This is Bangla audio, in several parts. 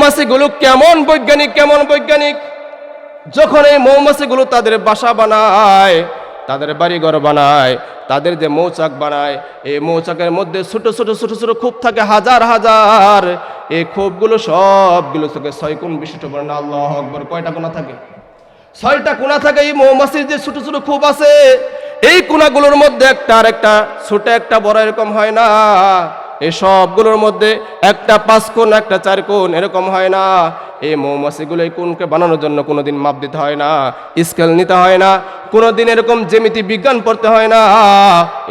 মৌমাছিগুলো কেমন বৈজ্ঞানিক, যখন এই মৌমাছিগুলো তাদের বাসা বানায়, তাদের বাড়িঘর বানায়, তাদের যে মৌচাক বানায়, এই মৌচাকের মধ্যে ছোট ছোট খোপ থাকে হাজার হাজার। এই খোপগুলো সবগুলো থেকে 6 কোণ বিশিষ্ট। বলেন আল্লাহু আকবার। কয়টা কোণা থাকে? 6টা কোণা থাকে। এই মৌমাছির যে ছোট ছোট খোপ আছে, এই কোণাগুলোর মধ্যে একটা আর একটা ছোট একটা বড় এরকম হয় না। এই সবগুলোর মধ্যে একটা 5 কোণ, একটা 4 কোণ এরকম হয় না। এই মৌমাছিগুলো এই কোণকে বানানোর জন্য কোনোদিন মাপ দিতে হয় না, স্কেল নিতে হয় না, কোনোদিন এরকম জ্যামিতি বিজ্ঞান পড়তে হয় না।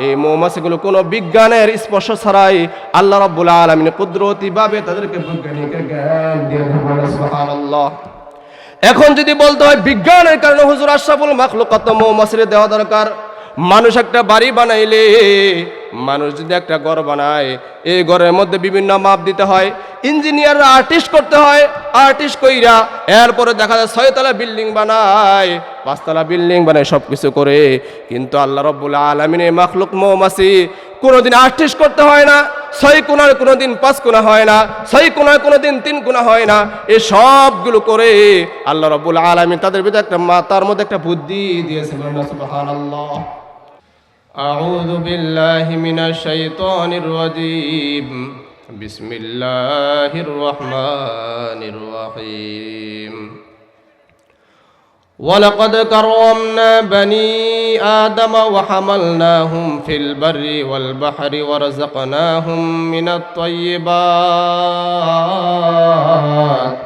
এই মৌমাছিগুলো কোনো বিজ্ঞানের স্পর্শ ছাড়াই আল্লাহ রাব্বুল আলামিন কুদরতিভাবে তাদেরকে বৈজ্ঞানিকের জ্ঞান দিয়ে দেন। সুবহানাল্লাহ। এখন যদি বলতে হয় বিজ্ঞানের কারণে হুজুর আশরাফুল মাখলুকাত মৌমাছিরে দেওয়া দরকার, মানুষ একটা বাড়ি বানাইলে, মানুষ যদি একটা ঘর বানায়, এই ঘরের মধ্যে বিভিন্ন মাপ দিতে হয়, ইঞ্জিনিয়াররা আর্টিস্ট করতে হয়, আর্টিস্ট কইরা এরপরে দেখা যায় 6 তলা বিল্ডিং বানায়, 5 তলা বিল্ডিং বানায়, সব কিছু করে। কিন্তু আল্লাহ রাব্বুল আলামিনের মাখলুক মৌমাছি কোনোদিন আর্টিস্ট করতে হয় না, 6 কোণার কোনোদিন 5 কোণা হয় না, 6 কোণার কোনোদিন 3 কোণা হয় না। এই সবগুলো করে আল্লাহ রাব্বুল আলামিন তাদের ভিতরে একটা মাথার মধ্যে একটা বুদ্ধি দিয়েছেন। সুবহানাল্লাহ। আউযু বিল্লাহি মিনাশ শাইতানির রাজীম। বিসমিল্লাহির রহমানির রহিম। ولقد كرمنا بني آدم وحملناهم في البر والبحر ورزقناهم من الطيبات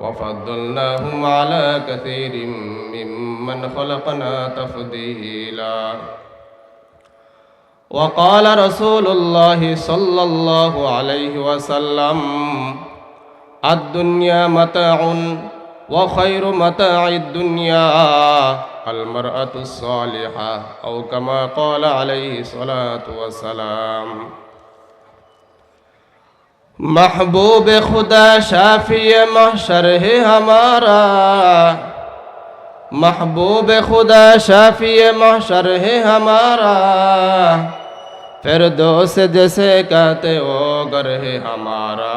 وفضلناهم على كثير ممن خلقنا تفضيلا وقال رسول الله صلى الله عليه وسلم الدنيا متاع وخير متاع الدنيا المرأة الصالحة أو كما قال عليه الصلاة والسلام محبوب खुदा शाफी महशर है हमारा महबूब खुदा शाफी महशर है हमारा फिरदौस जैसे कहते वो घर है हमारा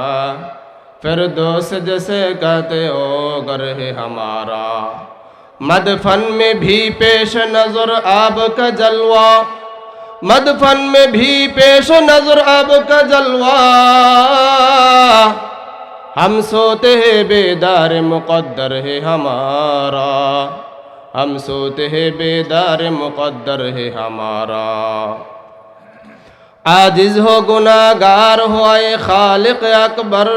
फिरदौस जैसे कहते वो घर है हमारा मदफन में भी पेश नजर आपका जलवा मदफन में भी पेश नजर आपका जलवा हम सोते हैं बेदार मुक़द्दर है हमारा हम सोते हैं बेदार मुक़द्दर है हमारा आजिज़ हो गुनाहगार हो आए खालिक अकबर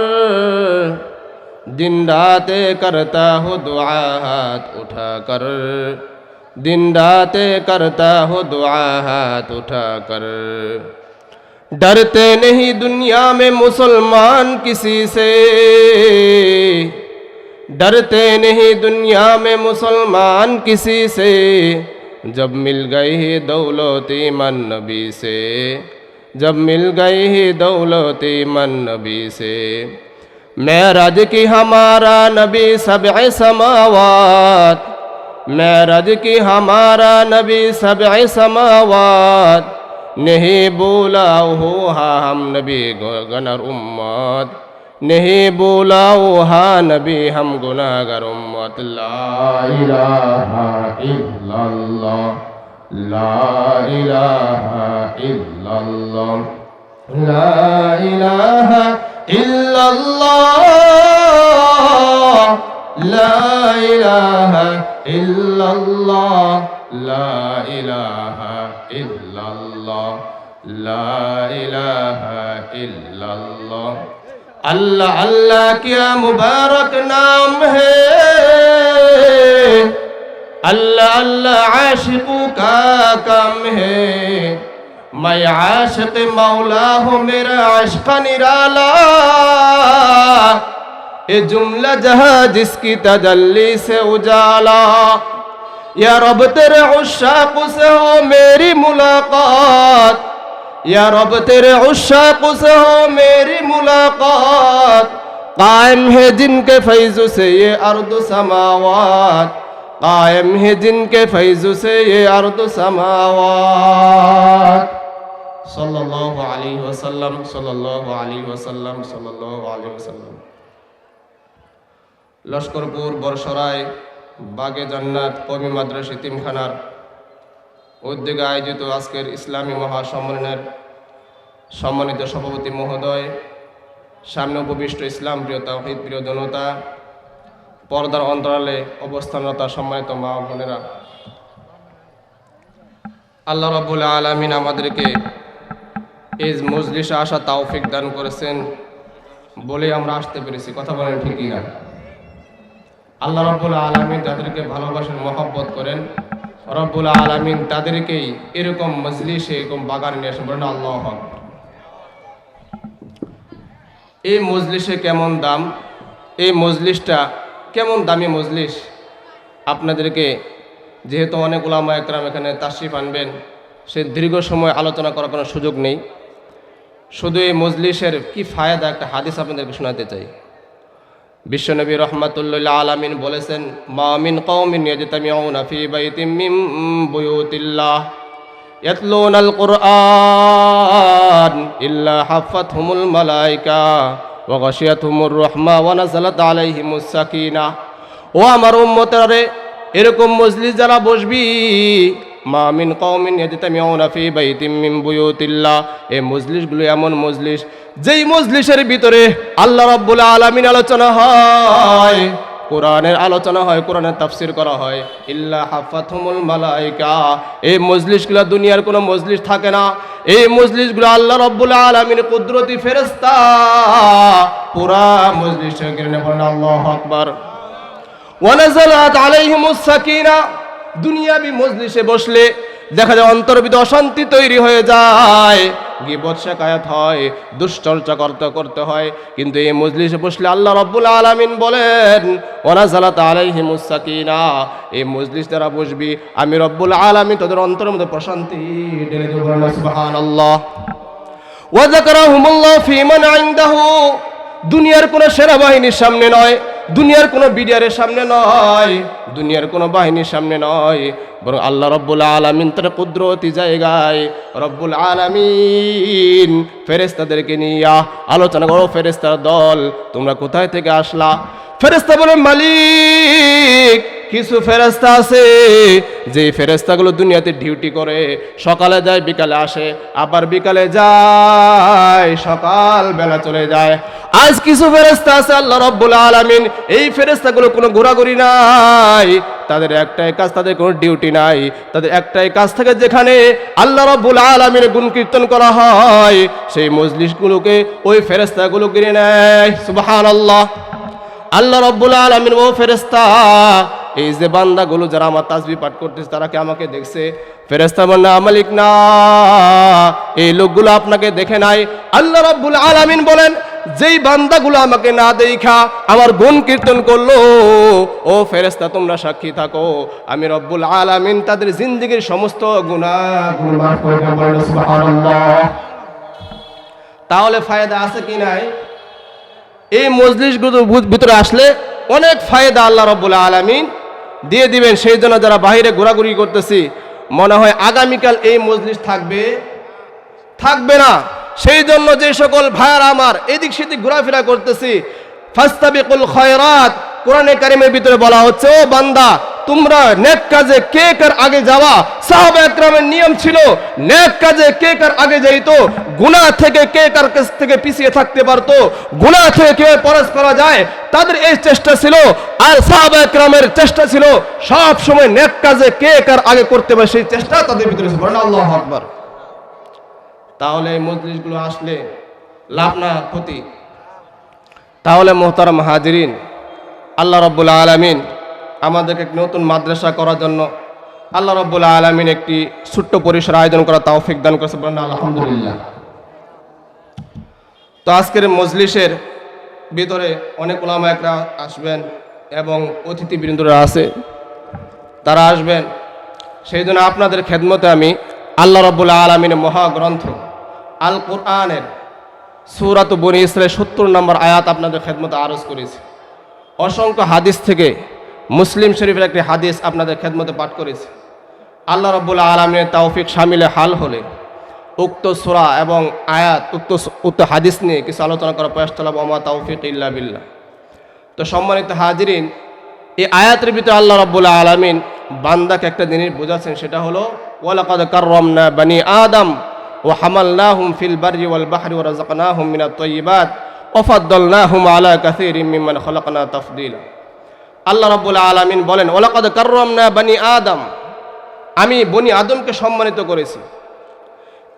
दिन रात करता हो दुआ हाथ उठा कर दिन रात करता हो दुआ हाथ उठा कर डरते नहीं दुनिया में मुसलमान किसी से डरते नहीं दुनिया में मुसलमान किसी से जब मिल गई दौलती मन नबी से जब मिल गई दौलती मन नबी से मेराज की हमारा नबी सबअ समावात मेराज की हमारा नबी सबअ समावात नहीं बोला हो हाँ हम नबी गुनाहगार उम्मत नहीं बोला हो हाँ नबी हम गुनाहगार उम्मत ला इलाहा इल्लल्लाह ला इलाहा इल्लल्लाह ला इलाहा इल्लल्लाह ला इलाहा इल्लल्लाह ला इलाहा इल्लल्लाह ला इलाहा इल्लल्लाह अल्लाह अल्लाह क्या मुबारक नाम है अल्लाह अल्लाह आशिकों का काम है मैं आशिक मौला हूँ मेरा इश्क निराला ये जुमला जहाँ जिसकी तजल्ली से उजाला या रब तेरे उश्शाक से हो मेरी मुलाकात या रब तेरे उश्शाक से हो मेरी मुलाकात कायम है जिनके फैज़ से ये अर्द समावात कायम है जिनके फैज़ से ये अर्द समावात सल्लल्लाहु अलैहि वसल्लम सल्लल्लाहु अलैहि वसल्लम सल्लल्लाहु अलैहि वसल्लम। লস্করপুর বরসরাই বাগে জান্নাত কওমি মাদ্রাসা এতিমখানার উদ্যোগে আয়োজিত আজকের ইসলামী মহাসম্মেলনের সম্মানিত সভাপতি মহোদয়, সামনে উপবিষ্ট ইসলাম প্রিয় তাওহীদ প্রিয় জনতা, পর্দার অন্তরালে অবস্থানরত সম্মানিত মা ও বোনেরা, আল্লাহ রাব্বুল আলামিন আমাদেরকে এই মজলিসে আসা তৌফিক দান করেছেন বলে আমরা আসতে পেরেছি। কথা বলেন ঠিক কিনা? আল্লাহ রাব্বুল আলামিন যাদেরকে ভালোবাসেন, মহব্বত করেন, রব্বুল আলামিন তাদেরকেই এরকম মজলিসে এরকম বাগানে নিয়ে আসেন। বলেন আল্লাহু আকবার। এই মজলিসে কেমন দাম, এই মজলিসটা কেমন দামি মজলিস, আপনাদেরকে যেহেতু অনেক উলামা একরাম এখানে তাশরিফ আনবেন, সে দীর্ঘ সময় আলোচনা করার কোনো সুযোগ নেই। শুধু এই মজলিসের কি ফায়দা একটা হাদিস আপনাদেরকে শোনাতে চাই। বিশ্বনবী রহমাতুল্লাহ আলামিন বলেছেন, মা মিন কওমিন ইয়াজতামিউনা ফি বাইতিম মিন বুয়ুতিল্লাহ ইয়াতলুনাল কুরআন ইল্লা হাফাতহুমুল মালায়েকা ওয়া গাশিয়াতহুমুর রাহমা ওয়া নাযালাত আলাইহিমুস সাকিনাহ। ও আমার উম্মতরে, এরকম মজলিস যারা বসবি, মা মিন কওমিন ইয়াজতামিউনা ফি বাইতিম মিন বুয়ুতিল্লাহ, এই মজলিসগুলো এমন মজলিস যেই মজলিসের ভিতরে আল্লাহ রাব্বুল আলামিন আলোচনা হয়, কোরআনের আলোচনা হয়, কোরআনের তাফসীর করা হয়, ইল্লা হাফাতহুমুল মালায়েকা। এই মজলিসগুলো দুনিয়ার কোনো মজলিস থাকে না। এই মজলিসগুলো আল্লাহ রাব্বুল আলামিনের কুদরতি ফেরেশতা পুরা মজলিসে ঘিরে বলেন আল্লাহু আকবার। ওয়া নাযালাত আলাইহিমুস সাকিনা। দুনিয়াবি মজলিসে বসলে দেখা যায় অন্তর ভিতরে অশান্তি তৈরি হয়ে যায়, গীবত শিকায়াত হয়, দুশ্চর্চা করতে হয়। কিন্তু এই মজলিসে বসলে আল্লাহ রাব্বুল আলামিন বলেন, ওয়া নাযালাত আলাইহিমুস সাকিনা, এই মজলিস যারা বসবি আমি রব্বুল আলামিন তাদের অন্তরের মধ্যে প্রশান্তি ঢেলে দেব। সুবহানাল্লাহ। ওয়া যাকারাহুমুল্লাহু ফী মান ইনদাহু। দুনিয়ার কোনো সেনাবাহিনীর সামনে নয়, দুনিয়ার কোনো বিডিআরের সামনে নয়, দুনিয়ার কোনো বাহিনীর সামনে নয়, বরং আল্লাহ রব্বুল আলামিন তার কুদরতি জায়গায় রব্বুল আলামিন ফেরেশতাদেরকে নিয়ে আলোচনা করো। ফেরেশতার দল, তোমরা কোথায় থেকে আসলা? ফেরেশতা বলে, মালিক, কিছু ফেরেশতা আছে যে ফেরেশতাগুলো দুনিয়াতে ডিউটি করে, সকালে যায় বিকালে আসে, আবার বিকালে যায় সকাল বেলা চলে যায়। আজ কিছু ফেরেশতা আছে আল্লাহ রাব্বুল আলামিন, এই ফেরেশতাগুলো কোনো ঘোরাঘুরি নাই, তাদের একটাই কাজ, তাদের কোনো ডিউটি নাই, তাদের একটাই কাজ থাকে যেখানে আল্লাহ রাব্বুল আলামিনের গুণ কীর্তন করা হয়, সেই মজলিসগুলোকে ওই ফেরেশতাগুলো ঘিরে নেয়। সুবহানাল্লাহ। আল্লাহ রাব্বুল আলামিন ও ফেরেশতা, এই যে বান্দাগুলো যারা আমার তাসবিহ পাঠ করতেছে তারা কি আমাকে দেখছে? ফেরেশতা বলে, না মালিক, না, এই লোকগুলো আপনাকে দেখে নাই। আল্লাহ রাব্বুল আলামিন বলেন, যেই বান্দাগুলো আমাকে না দেখা আমার গুণ কীর্তন করলো, ও ফেরেশতা তোমরা সাক্ষী থাকো, আমি রব্বুল আলামিন তাদের জিন্দেগীর সমস্ত গুনাহগুলো মাফ করে দেব। সুবহানাল্লাহ। তাহলে ফায়দা আছে কি নাই? এই মজলিসগুলোর ভিতরে আসলে অনেক ফায়দা আল্লাহ রাব্বুল আলামিন দিয়ে দিবেন। সেই জন্য যারা বাইরে ঘোরাঘুরি করতেছি, মনে হয় আগামীকাল এই মজলিস থাকবে না। সেই জন্য যে সকল ভাইয়ারা আমার এদিক সেদিক ঘোরাফেরা করতেছি, ফাস্তাবিকুল খায়রাত, কোরআনে কারিমের ভিতরে বলা হচ্ছে, ও বান্দা, তোমরা নেক কাজে কে কার আগে যাওয়া। সাহাবা একরামের নিয়ম ছিল, নেক কাজে কে কার আগে যাইতো, গুনাহ থেকে কে কার কাছ থেকে পিছিয়ে থাকতে পারতো, গুনাহ থেকে কিভাবে পরশ করা যায়, তাদের এই চেষ্টা ছিল। আর সাহাবা একরামের চেষ্টা ছিল সব সময় নেক কাজে কে কার আগে করতে পারে, সেই চেষ্টা তাদের ভিতরে ছিল। বলেন আল্লাহু আকবার। তাহলে এই মজলিসগুলো আসলে লাভ না ক্ষতি? তাহলে মোহতারাম হাজিরিন, আল্লাহ রাব্বুল আলামিন আমাদেরকে এক নতুন মাদ্রাসা করার জন্য আল্লাহ রাব্বুল আলামিন একটি ছোট্ট পরিসর আয়োজন করা তৌফিক দান করেছে। বলেন আলহামদুলিল্লাহ। তো আজকের মজলিসের ভিতরে অনেক উলামা একরাম আসবেন এবং অতিথিবৃন্দরা আছে, তারা আসবেন। সেই জন্য আপনাদের খেদমতে আমি আল্লাহ রাব্বুল আলামিনের মহাগ্রন্থ আল কোরআনের সূরাত বনী ইসরাঈল ৭০ নম্বর আয়াত আপনাদের খেদমতে আরজ করেছি। অসংখ্য হাদিস থেকে মুসলিম শরীফের একটি হাদিস আপনাদের খেদমতে পাঠ করেছি। আল্লাহ রাব্বুল আলামিনের তৌফিক শামিলে হাল হলে উক্ত সূরা এবং আয়াত উক্ত হাদিস নিয়ে কিছু আলোচনা করার প্রয়াস চালাবো। আমা তৌফিক ইল্লা বিল্লাহ। তো সম্মানিত হাজিরিন, এই আয়াতের ভিতরে আল্লাহ রাব্বুল আলামিন বান্দাকে একটা জিনিস বোঝাচ্ছেন, সেটা হলো ওয়ালাকাদ কাররামনা বানি আদম ওয়া হামালনাহুম ফিল বাররি ওয়াল বাহরি ওয়া রাযাকনাহুম মিনাত তাইয়্যিবাত ওয়া ফাদ্দালনাহুম আলা কাসীরিম মিম্মান খালাকনা তাফদীলা। আল্লাহ রাব্বুল আলামিন বলেন ওয়ালাকাদ কাররামনা বানি আদম, আমি বনি আদমকে সম্মানিত করেছি।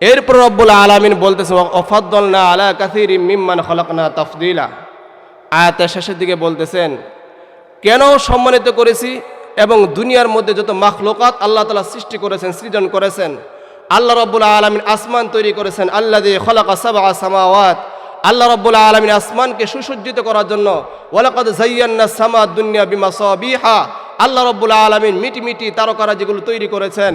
এরপর রব্বুল আলামিন বলতেছেন ওয়া ফাদ্দালনা আলা কাসীরিম মিম্মান খালাকনা তাফদীলা। আয়াতের শেষের দিকে বলতেছেন কেন সম্মানিত করেছি, এবং দুনিয়ার মধ্যে যত মাখলুকাত আল্লাহ তাআলা সৃষ্টি করেছেন, সৃজন করেছেন। আল্লাহ রাব্বুল আলামিন আসমান তৈরি করেছেন, আল্লাযী খালাকা সাবআ সামাওয়াত, আল্লাহ রাব্বুল আলামিন আসমানকে সুসজ্জিত করার জন্য ওয়ালাকাদ যায়্যানা সামা দুনিয়া বিমাসাবিহা, আল্লাহ রাব্বুল আলামিন মিটি মিটি তারকারা যেগুলো তৈরি করেছেন,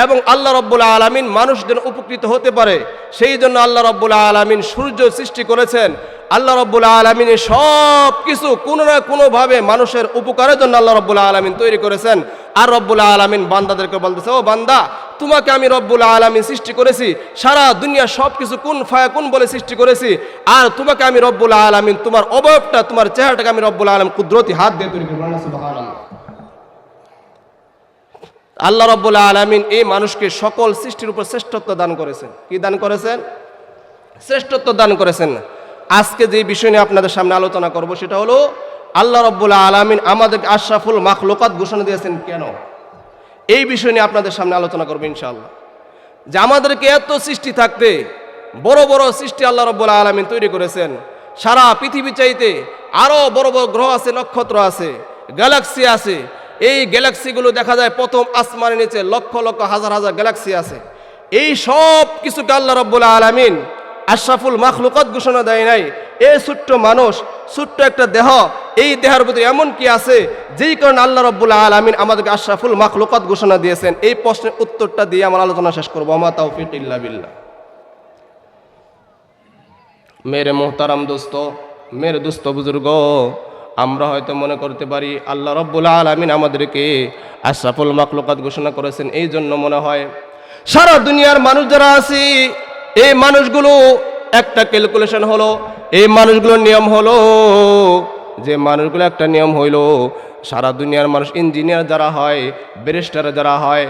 এবং আল্লাহ রাব্বুল আলামিন মানুষদের উপকৃত হতে পারে সেই জন্য আল্লাহ রাব্বুল আলামিন সূর্য সৃষ্টি করেছেন। আল্লাহ রাব্বুল আলামিন সব কিছু কোনো না কোনোভাবে মানুষের উপকারের জন্য আল্লাহ রাব্বুল আলামিন তৈরি করেছেন। আর রাব্বুল আলামিন বান্দাদেরকে বলতেছে, ও বান্দা, তোমাকে আমি রব্বুল আলামিন সৃষ্টি করেছি, সারা দুনিয়া সব কিছু কুন ফায়াকুন বলে সৃষ্টি করেছি, আর তোমাকে আমি রব্বুল আলামিন তোমার অবয়বটা, তোমার চেহারাটাকে আমি রব্বুল আলামিন কুদরতি হাত দিয়ে তৈরি করেছি। সুবহানাল্লাহ। আল্লাহ রাব্বুল আলামিন এই মানুষকে সকল সৃষ্টির উপর শ্রেষ্ঠত্ব দান করেছেন। কি দান করেছেন? শ্রেষ্ঠত্ব দান করেছেন। আজকে যে বিষয় নিয়ে আপনাদের সামনে আলোচনা করব সেটা হলো আল্লাহ রাব্বুল আলামিন আমাদেরকে আশরাফুল মাখলুকাত ঘোষণা দিয়েছেন কেন, এই বিষয় নিয়ে আপনাদের সামনে আলোচনা করব ইনশাআল্লাহ। যে আমাদেরকে এত সৃষ্টি থাকতে বড় বড় সৃষ্টি আল্লাহ রাব্বুল আলামিন তৈরি করেছেন, সারা পৃথিবী চাইতে আরো বড় বড় গ্রহ আছে, নক্ষত্র আছে, গ্যালাক্সি আছে। এই গ্যালাক্সিগুলো দেখা যায় প্রথম আসমানের নিচে লক্ষ লক্ষ হাজার হাজার গ্যালাক্সি আছে। এই সব কিছুকে আল্লাহ রাব্বুল আলামিন আশরাফুল মাখলুকাত ঘোষণা দেয় নাই। এই ছোট্ট মানুষ, ছোট্ট একটা দেহ, এই দেহের ভিতরে এমন কি আছে যেই কারণে আল্লাহ রাব্বুল আলামিন আমাদেরকে আশরাফুল মাখলুকাত ঘোষণা দিয়েছেন? এই প্রশ্নের উত্তরটা দিয়ে আমার আলোচনা শেষ করব। আমা তাওফিক ইল্লা বিল্লাহ। মেরে মোহতারাম দোস্ত, মেরে দোস্ত বুজুর্গ, আমরা হয়তো মনে করতে পারি আল্লাহ রাব্বুল আলামিন আমাদেরকে আশরাফুল মাখলুকাত ঘোষণা করেছেন এই জন্য মনে হয় সারা দুনিয়ার মানুষ যারা আছে এই মানুষগুলো একটা ক্যালকুলেশন হলো, এই মানুষগুলোর নিয়ম হলো যে মানুষগুলো একটা নিয়ম হইলো সারা দুনিয়ার মানুষ ইঞ্জিনিয়ার যারা হয়, ব্যারিস্টার যারা হয়,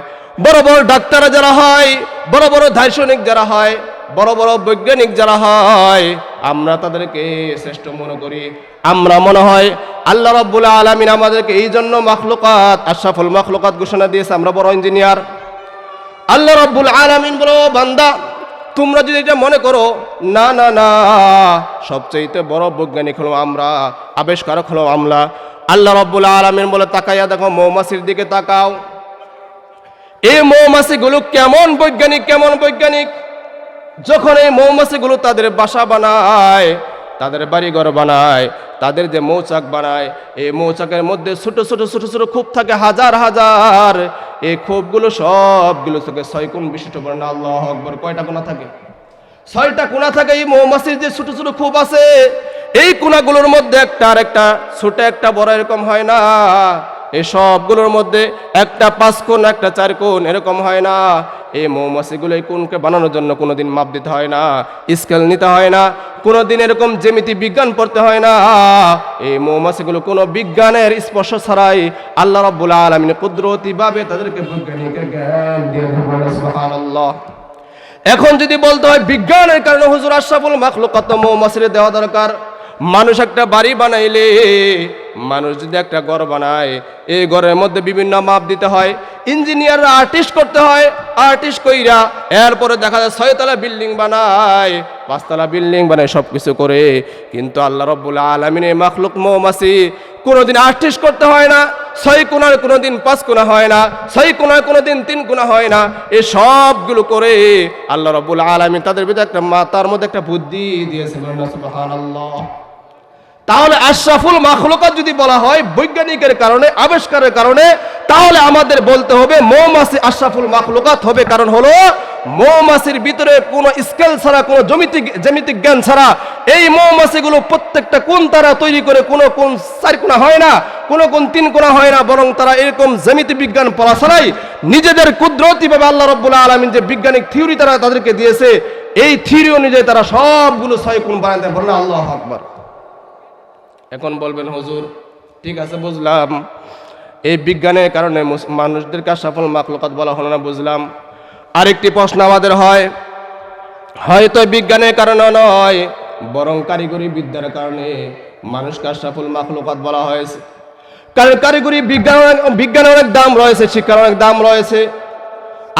বড় বড় ডাক্তার যারা হয়, বড় বড় দার্শনিক যারা হয়, বড় বড় বৈজ্ঞানিক যারা হয়, আমরা তাদেরকে শ্রেষ্ঠ মনে করি। আমরা মনে হয় আল্লাহ রাব্বুল আলামিন আমাদেরকে এই জন্য মাখলুকাত আশরাফুল মাখলুকাত ঘোষণা দিয়েছে, আমরা বড় ইঞ্জিনিয়ার। আল্লাহ রাব্বুল আলামিন বলো, বান্দা তোমরা যদি এটা মনে করো না না না, সবচেয়ে বড় বৈজ্ঞানিক হলো আমরা, আবিষ্কারক হলো আমরা। আল্লাহ রাব্বুল আলামিন বলে তাকাইয়া দেখো, মৌমাছির দিকে তাকাও। এই মৌমাছিগুলো কেমন বৈজ্ঞানিক, কেমন বৈজ্ঞানিক! যখন এই মৌমাছিগুলো তাদের বাসা বানায়, তাদের বাড়িঘর বানায়, তাদের যে মৌচাক বানায়, এই মৌচাকের মধ্যে ছোট ছোট ছোট ছোট খোপ থাকে হাজার হাজার। এই খোপগুলো সবগুলো থাকে 6 কোণ বিশিষ্ট। বলেন আল্লাহু আকবার। কয়টা কোণা থাকে? 6টা কোণা থাকে। এই মৌমাছির যে ছোট ছোট খোপ আছে, এই কোণাগুলোর মধ্যে একটা আর একটা ছোট একটা বড় এরকম হয় না। এই সবগুলোর মধ্যে একটা 5 কোণ, একটা 4 কোণ এরকম হয় না। এই মৌমাছিগুলো এই কোণকে বানানোর জন্য কোনোদিন মাপ দিতে হয় না, স্কেল নিতে হয় না, কোনোদিন এরকম জ্যামিতি বিজ্ঞান পড়তে হয় না। এই মৌমাছিগুলো কোনো বিজ্ঞানের স্পর্শ ছাড়াই আল্লাহ রাব্বুল আলামিন কুদরতিভাবে তাদেরকে বৈজ্ঞানিকের জ্ঞান দিয়ে দেন। সুবহানাল্লাহ। এখন যদি বলতে হয় বিজ্ঞানের কারণে হুজুর আশরাফুল মাখলুকাত মৌমাছির দেওয়া দরকার, মানুষ একটা বাড়ি বানাইলে, মানুষ যদি একটা ঘর বানায়, এই ঘরের মধ্যে বিভিন্ন মাপ দিতে হয়। ইঞ্জিনিয়াররা আর্টিস্ট করতে হয়, আর্টিস্ট কইরা এরপরে দেখা যায় 6 তলা বিল্ডিং বানায়, 5 তলা বিল্ডিং বানায়, সব কিছু করে। কিন্তু আল্লাহ রাব্বুল আলামিনের মাখলুক মৌমাছি কোনোদিন আর্টিস্ট করতে হয় না। 6 কোণার কোনোদিন 5 কোণা হয় না, 6 কোণার কোনোদিন 3 কোণা হয় না। এই সবগুলো করে আল্লাহ রাব্বুল আলামিন তাদের ভিতরে একটা মাথার মধ্যে একটা বুদ্ধি দিয়েছে। সুবহানাল্লাহ। তাহলে আশরাফুল মাখলুকাত যদি বলা হয় বৈজ্ঞানিকের কারণে, আবিষ্কারের কারণে, তাহলে আমাদের বলতে হবে মৌমাছি আশরাফুল মাখলুকাত হবে। কারণ হলো মৌমাছির ভিতরে কোনো স্কেল ছাড়া, কোনো জ্যামিতিক জ্ঞান ছাড়া এই মৌমাছিগুলো প্রত্যেকটা কোণ তারা তৈরি করে, কোনো কোণ 4 কোণা হয় না, কোনো কোণ 3 কোণা হয় না, বরং তারা এরকম জ্যামিতি বিজ্ঞান পড়া ছাড়াই নিজেদের কুদরতিভাবে আল্লাহ রাব্বুল আলামিন যে বৈজ্ঞানিক থিওরি তারা তাদেরকে দিয়েছে, এই থিওরি অনুযায়ী তারা সবগুলো 6 কোণ বানাতে। বললেন আল্লাহু আকবার। এখন বলবেন হুজুর ঠিক আছে বুঝলাম, এই বিজ্ঞানের কারণে মানুষদেরকে আশরাফুল মাখলুকাত বলা হলো না, বুঝলাম। আরেকটি প্রশ্ন আমাদের হয়, হয়তো বিজ্ঞানের কারণে নয়, বরং কারিগরি বিদ্যার কারণে মানুষকে আশরাফুল মাখলুকাত বলা হয়েছে। কারণ কারিগরি বিজ্ঞানের অনেক দাম রয়েছে, শিক্ষার অনেক দাম রয়েছে।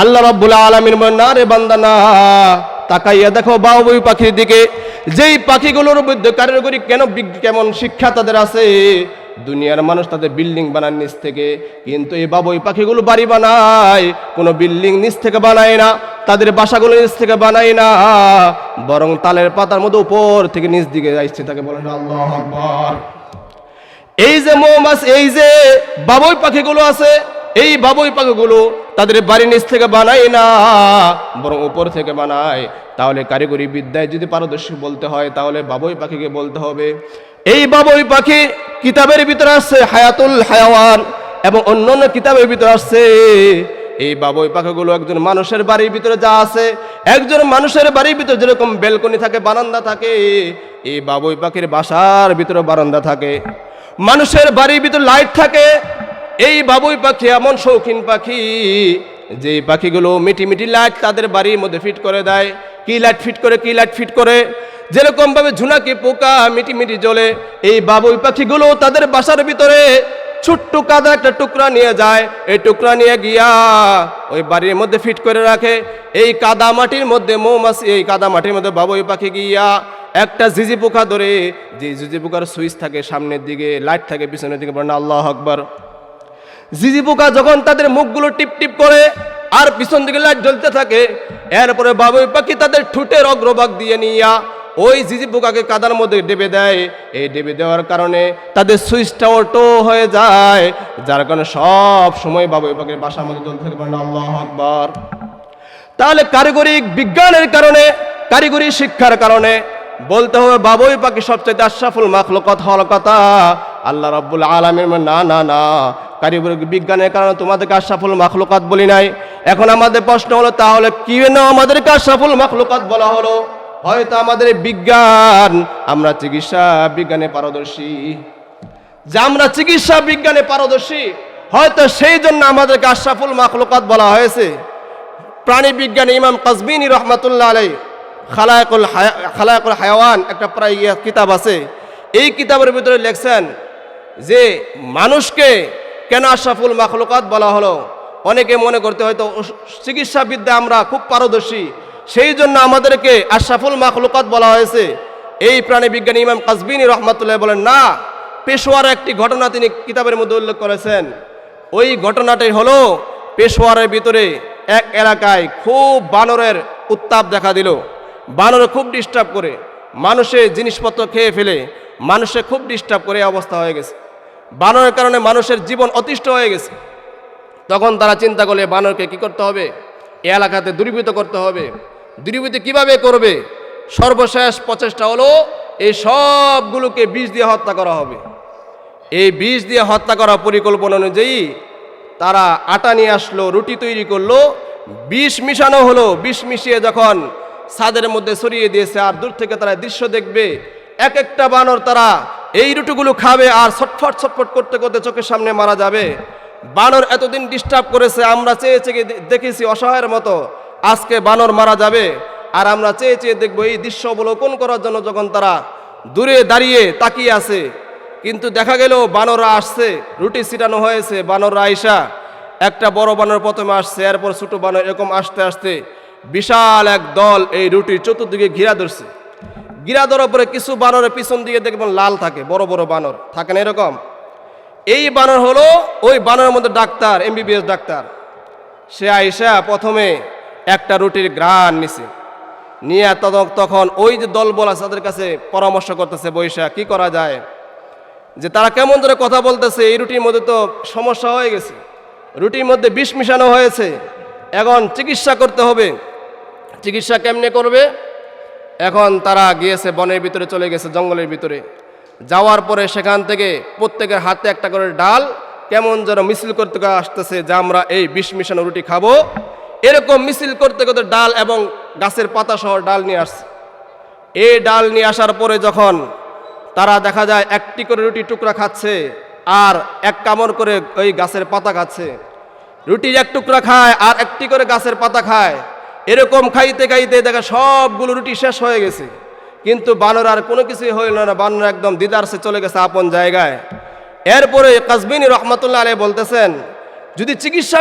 আল্লাহ রাব্বুল আলামিন বলেন, না রে বান্দা না, তাকাইয়া দেখো বাবুই পাখির দিকে, যেই পাখিগুলোর মধ্যে কারিগরি কেমন শিক্ষা তাদের আছে। দুনিয়ার মানুষ তাদের বিল্ডিং বানায় নিচ থেকে, কিন্তু এই বাবুই পাখিগুলো বাড়ি বানায় কোনো বিল্ডিং নিচ থেকে বানায় না, তাদের বাসাগুলো নিচ থেকে বানায় না, বরং তালের পাতার মধ্যে উপর থেকে নিচ দিকে আসছে, তাকে বলেন আল্লাহু আকবার। এই যে মৌমাছি, এই যে বাবুই পাখিগুলো আছে, এই বাবুই পাখিগুলো তাদের বাড়ি নিচ থেকে বানায় না, বরং উপর থেকে বানায়। তাহলে কারিগরি বিদ্যায় যদি পারদর্শী বলতে হয়, তাহলে বাবুই পাখিকে বলতে হবে। এই বাবুই পাখি কিতাবের ভিতরে আসছে হায়াতুল হায়াওয়ান, এবং অন্যান্য কিতাবের ভিতরে আসছে এই বাবুই পাখিগুলো একজন মানুষের বাড়ির ভিতরে যা আছে, একজন মানুষের বাড়ির ভিতরে যেরকম বেলকনি থাকে, বারান্দা থাকে, এই বাবুই পাখির বাসার ভিতরে বারান্দা থাকে। মানুষের বাড়ির ভিতরে লাইট থাকে, এই বাবুই পাখি এমন শৌখিন পাখি যে পাখিগুলো মিটি মিটি লাইট তাদের বাড়ির মধ্যে ফিট করে দেয়। কি লাইট ফিট করে, যেরকম ভাবে ঝুনাকি পোকা মিটি মিটি জ্বলে, এই বাবুই পাখিগুলো তাদের বাসার ভিতরে ছোট্ট কাদা একটা টুকরা নিয়ে যায়, এই টুকরা নিয়ে গিয়া ওই বাড়ির মধ্যে ফিট করে রাখে। এই কাদা মাটির মধ্যে মৌমাছি, এই কাদা মাটির মধ্যে বাবুই পাখি গিয়া একটা জিজি পোকা ধরে, যে জিজি পোকার সুইচ থাকে সামনের দিকে, লাইট থাকে পিছনের দিকে, বলেন আল্লাহু আকবার। জিজি পোকা যখন তাদের মুখগুলো টিপ টিপ করে আর পিছন দিকে লাইট জ্বলতে থাকে, এরপরে বাবুই পাখি তাদের ঠোঁটের অগ্রভাগ দিয়ে নিয়া ওই জিজি পোকাকে কাদার মধ্যে ডেবে দেয়। এই ডেবে দেওয়ার কারণে তাদের সুইচটা অটো হয়ে যায়, যার কারণে সব সময় বাবুই পাখির বাসার মধ্যে জ্বলতে থাকে, বলেন আল্লাহু আকবার। তাহলে কারিগরি বিজ্ঞানের কারণে, কারিগরি শিক্ষার কারণে বলতে হবে বাবুই পাখি সবচেয়ে আশরাফুল মাখলুকাত হওয়ার কথা। আল্লাহ রাব্বুল আলামিন না না না, কারিগরি বিজ্ঞানের কারণে তোমাদেরকে আশরাফুল মাখলুকাত বলি নাই। এখন আমাদের প্রশ্ন হলো, তাহলে কি না আমাদেরকে আশরাফুল মাখলুকাত বলা হলো? হয়তো আমাদের বিজ্ঞান, আমরা চিকিৎসা বিজ্ঞানে পারদর্শী, যে আমরা চিকিৎসা বিজ্ঞানে পারদর্শী, হয়তো সেই জন্য আমাদেরকে আশরাফুল মাখলুকাত বলা হয়েছে। প্রাণী বিজ্ঞানী ইমাম কাজবিনী রহমাতুল্লাহ আলাইহি খালাকুল হায়াওয়ান একটা প্রায় কিতাব আছে, এই কিতাবের ভিতরে লেখছেন যে মানুষকে কেন আশরাফুল মাখলুকাত বলা হলো। অনেকে মনে করতে হয়তো চিকিৎসা বিদ্যা আমরা খুব পারদর্শী, সেই জন্য আমাদেরকে আশরাফুল মাখলুকাত বলা হয়েছে। এই প্রাণী বিজ্ঞানী ইমাম কাজবিনী রহমাতুল্লাহ বলেন না, পেশোয়ার একটি ঘটনা তিনি কিতাবের মধ্যে উল্লেখ করেছেন। ওই ঘটনাটাই হলো, পেশোয়ারের ভিতরে এক এলাকায় খুব বানরের উত্তাপ দেখা দিল। বানর খুব ডিস্টার্ব করে, মানুষের জিনিসপত্র খেয়ে ফেলে, মানুষে খুব ডিস্টার্ব করে অবস্থা হয়ে গেছে। বানরের কারণে মানুষের জীবন অতিষ্ঠ হয়ে গেছে। তখন তারা চিন্তা করলে বানরকে কি করতে হবে, এ এলাকাতে দূরীভূত করতে হবে। দূরীভূত কিভাবে করবে? সর্বশেষ প্রচেষ্টা হলো এই সবগুলোকে বিষ দিয়ে হত্যা করা হবে। এই বিষ দিয়ে হত্যা করার পরিকল্পনা অনুযায়ী তারা আটা নিয়ে আসলো, রুটি তৈরি করলো, বিষ মিশানো হলো। বিষ মিশিয়ে যখন ছাদের মধ্যে ছড়িয়ে দিয়েছে, আর দূর থেকে তারা দৃশ্য দেখবে, এক একটা বানর তারা এই রুটিগুলো খাবে আর ছটফট ছটফট করতে করতে চোখের সামনে মারা যাবে। বানর এতদিন ডিস্টার্ব করেছে, আমরা চেয়ে চেয়ে দেখেছি অসহায়ের মতো, আজকে বানর মারা যাবে। আর আমরা চেয়ে চেয়ে দেখবো এই দৃশ্য অবলোকন করার জন্য যখন তারা দূরে দাঁড়িয়ে তাকিয়ে আছে, কিন্তু দেখা গেল বানররা আসছে, রুটি ছিটানো হয়েছে, বানররা আইসা একটা বড় বানর প্রথমে আসছে, এরপর ছোট বানর, এরকম আসতে আসতে বিশাল এক দল এই রুটির চতুর্দিকে ঘিরা ধরছে। ঘিরা ধরার পরে কিছু বানরের পিছন দিকে দেখবেন লাল থাকে, বড় বড় বানর থাকে না এরকম। এই বানর হলো ওই বানরের মধ্যে ডাক্তার, এমবিবিএস ডাক্তার। সে আইসা প্রথমে একটা রুটির ঘ্রাণ নিছে, নিয়ে তখন ওই যে দলবল আছে তাদের কাছে পরামর্শ করতেছে, বৈশা কি করা যায়, যে তারা কেমন ধরে কথা বলতেছে, এই রুটির মধ্যে তো সমস্যা হয়ে গেছে, রুটির মধ্যে বিষ মিশানো হয়েছে, এখন চিকিৎসা করতে হবে। চিকিৎসা কেমনে করবে? এখন তারা গিয়েছে বনের ভিতরে, চলে গেছে জঙ্গলের ভিতরে। যাওয়ার পরে সেখান থেকে প্রত্যেকের হাতে একটা করে ডাল কেমন যেন মিছিল করতে আসতেছে, যে আমরা এই বিষ মিশানো রুটি খাবো। এরকম মিছিল করতে করতে ডাল এবং গাছের পাতা সহ ডাল নিয়ে আসছে। এই ডাল নিয়ে আসার পরে যখন তারা দেখা যায় একটি করে রুটি টুকরা খাচ্ছে আর এক কামড় করে ওই গাছের পাতা খাচ্ছে। রুটির এক টুকরা খায় আর একটি করে গাছের পাতা খায়। এরকম খাইতে খাইতে দেখা সবগুলো রুটি শেষ হয়ে গেছে, কিন্তু বানর আর কোনো কিছুই হইল না। বানর একদম দিদারসে চলে গেছে আপন জায়গায়। এরপরে কাজবিনী রহমতুল্লাহ আলাইহি বলতেছেন, যদি চিকিৎসা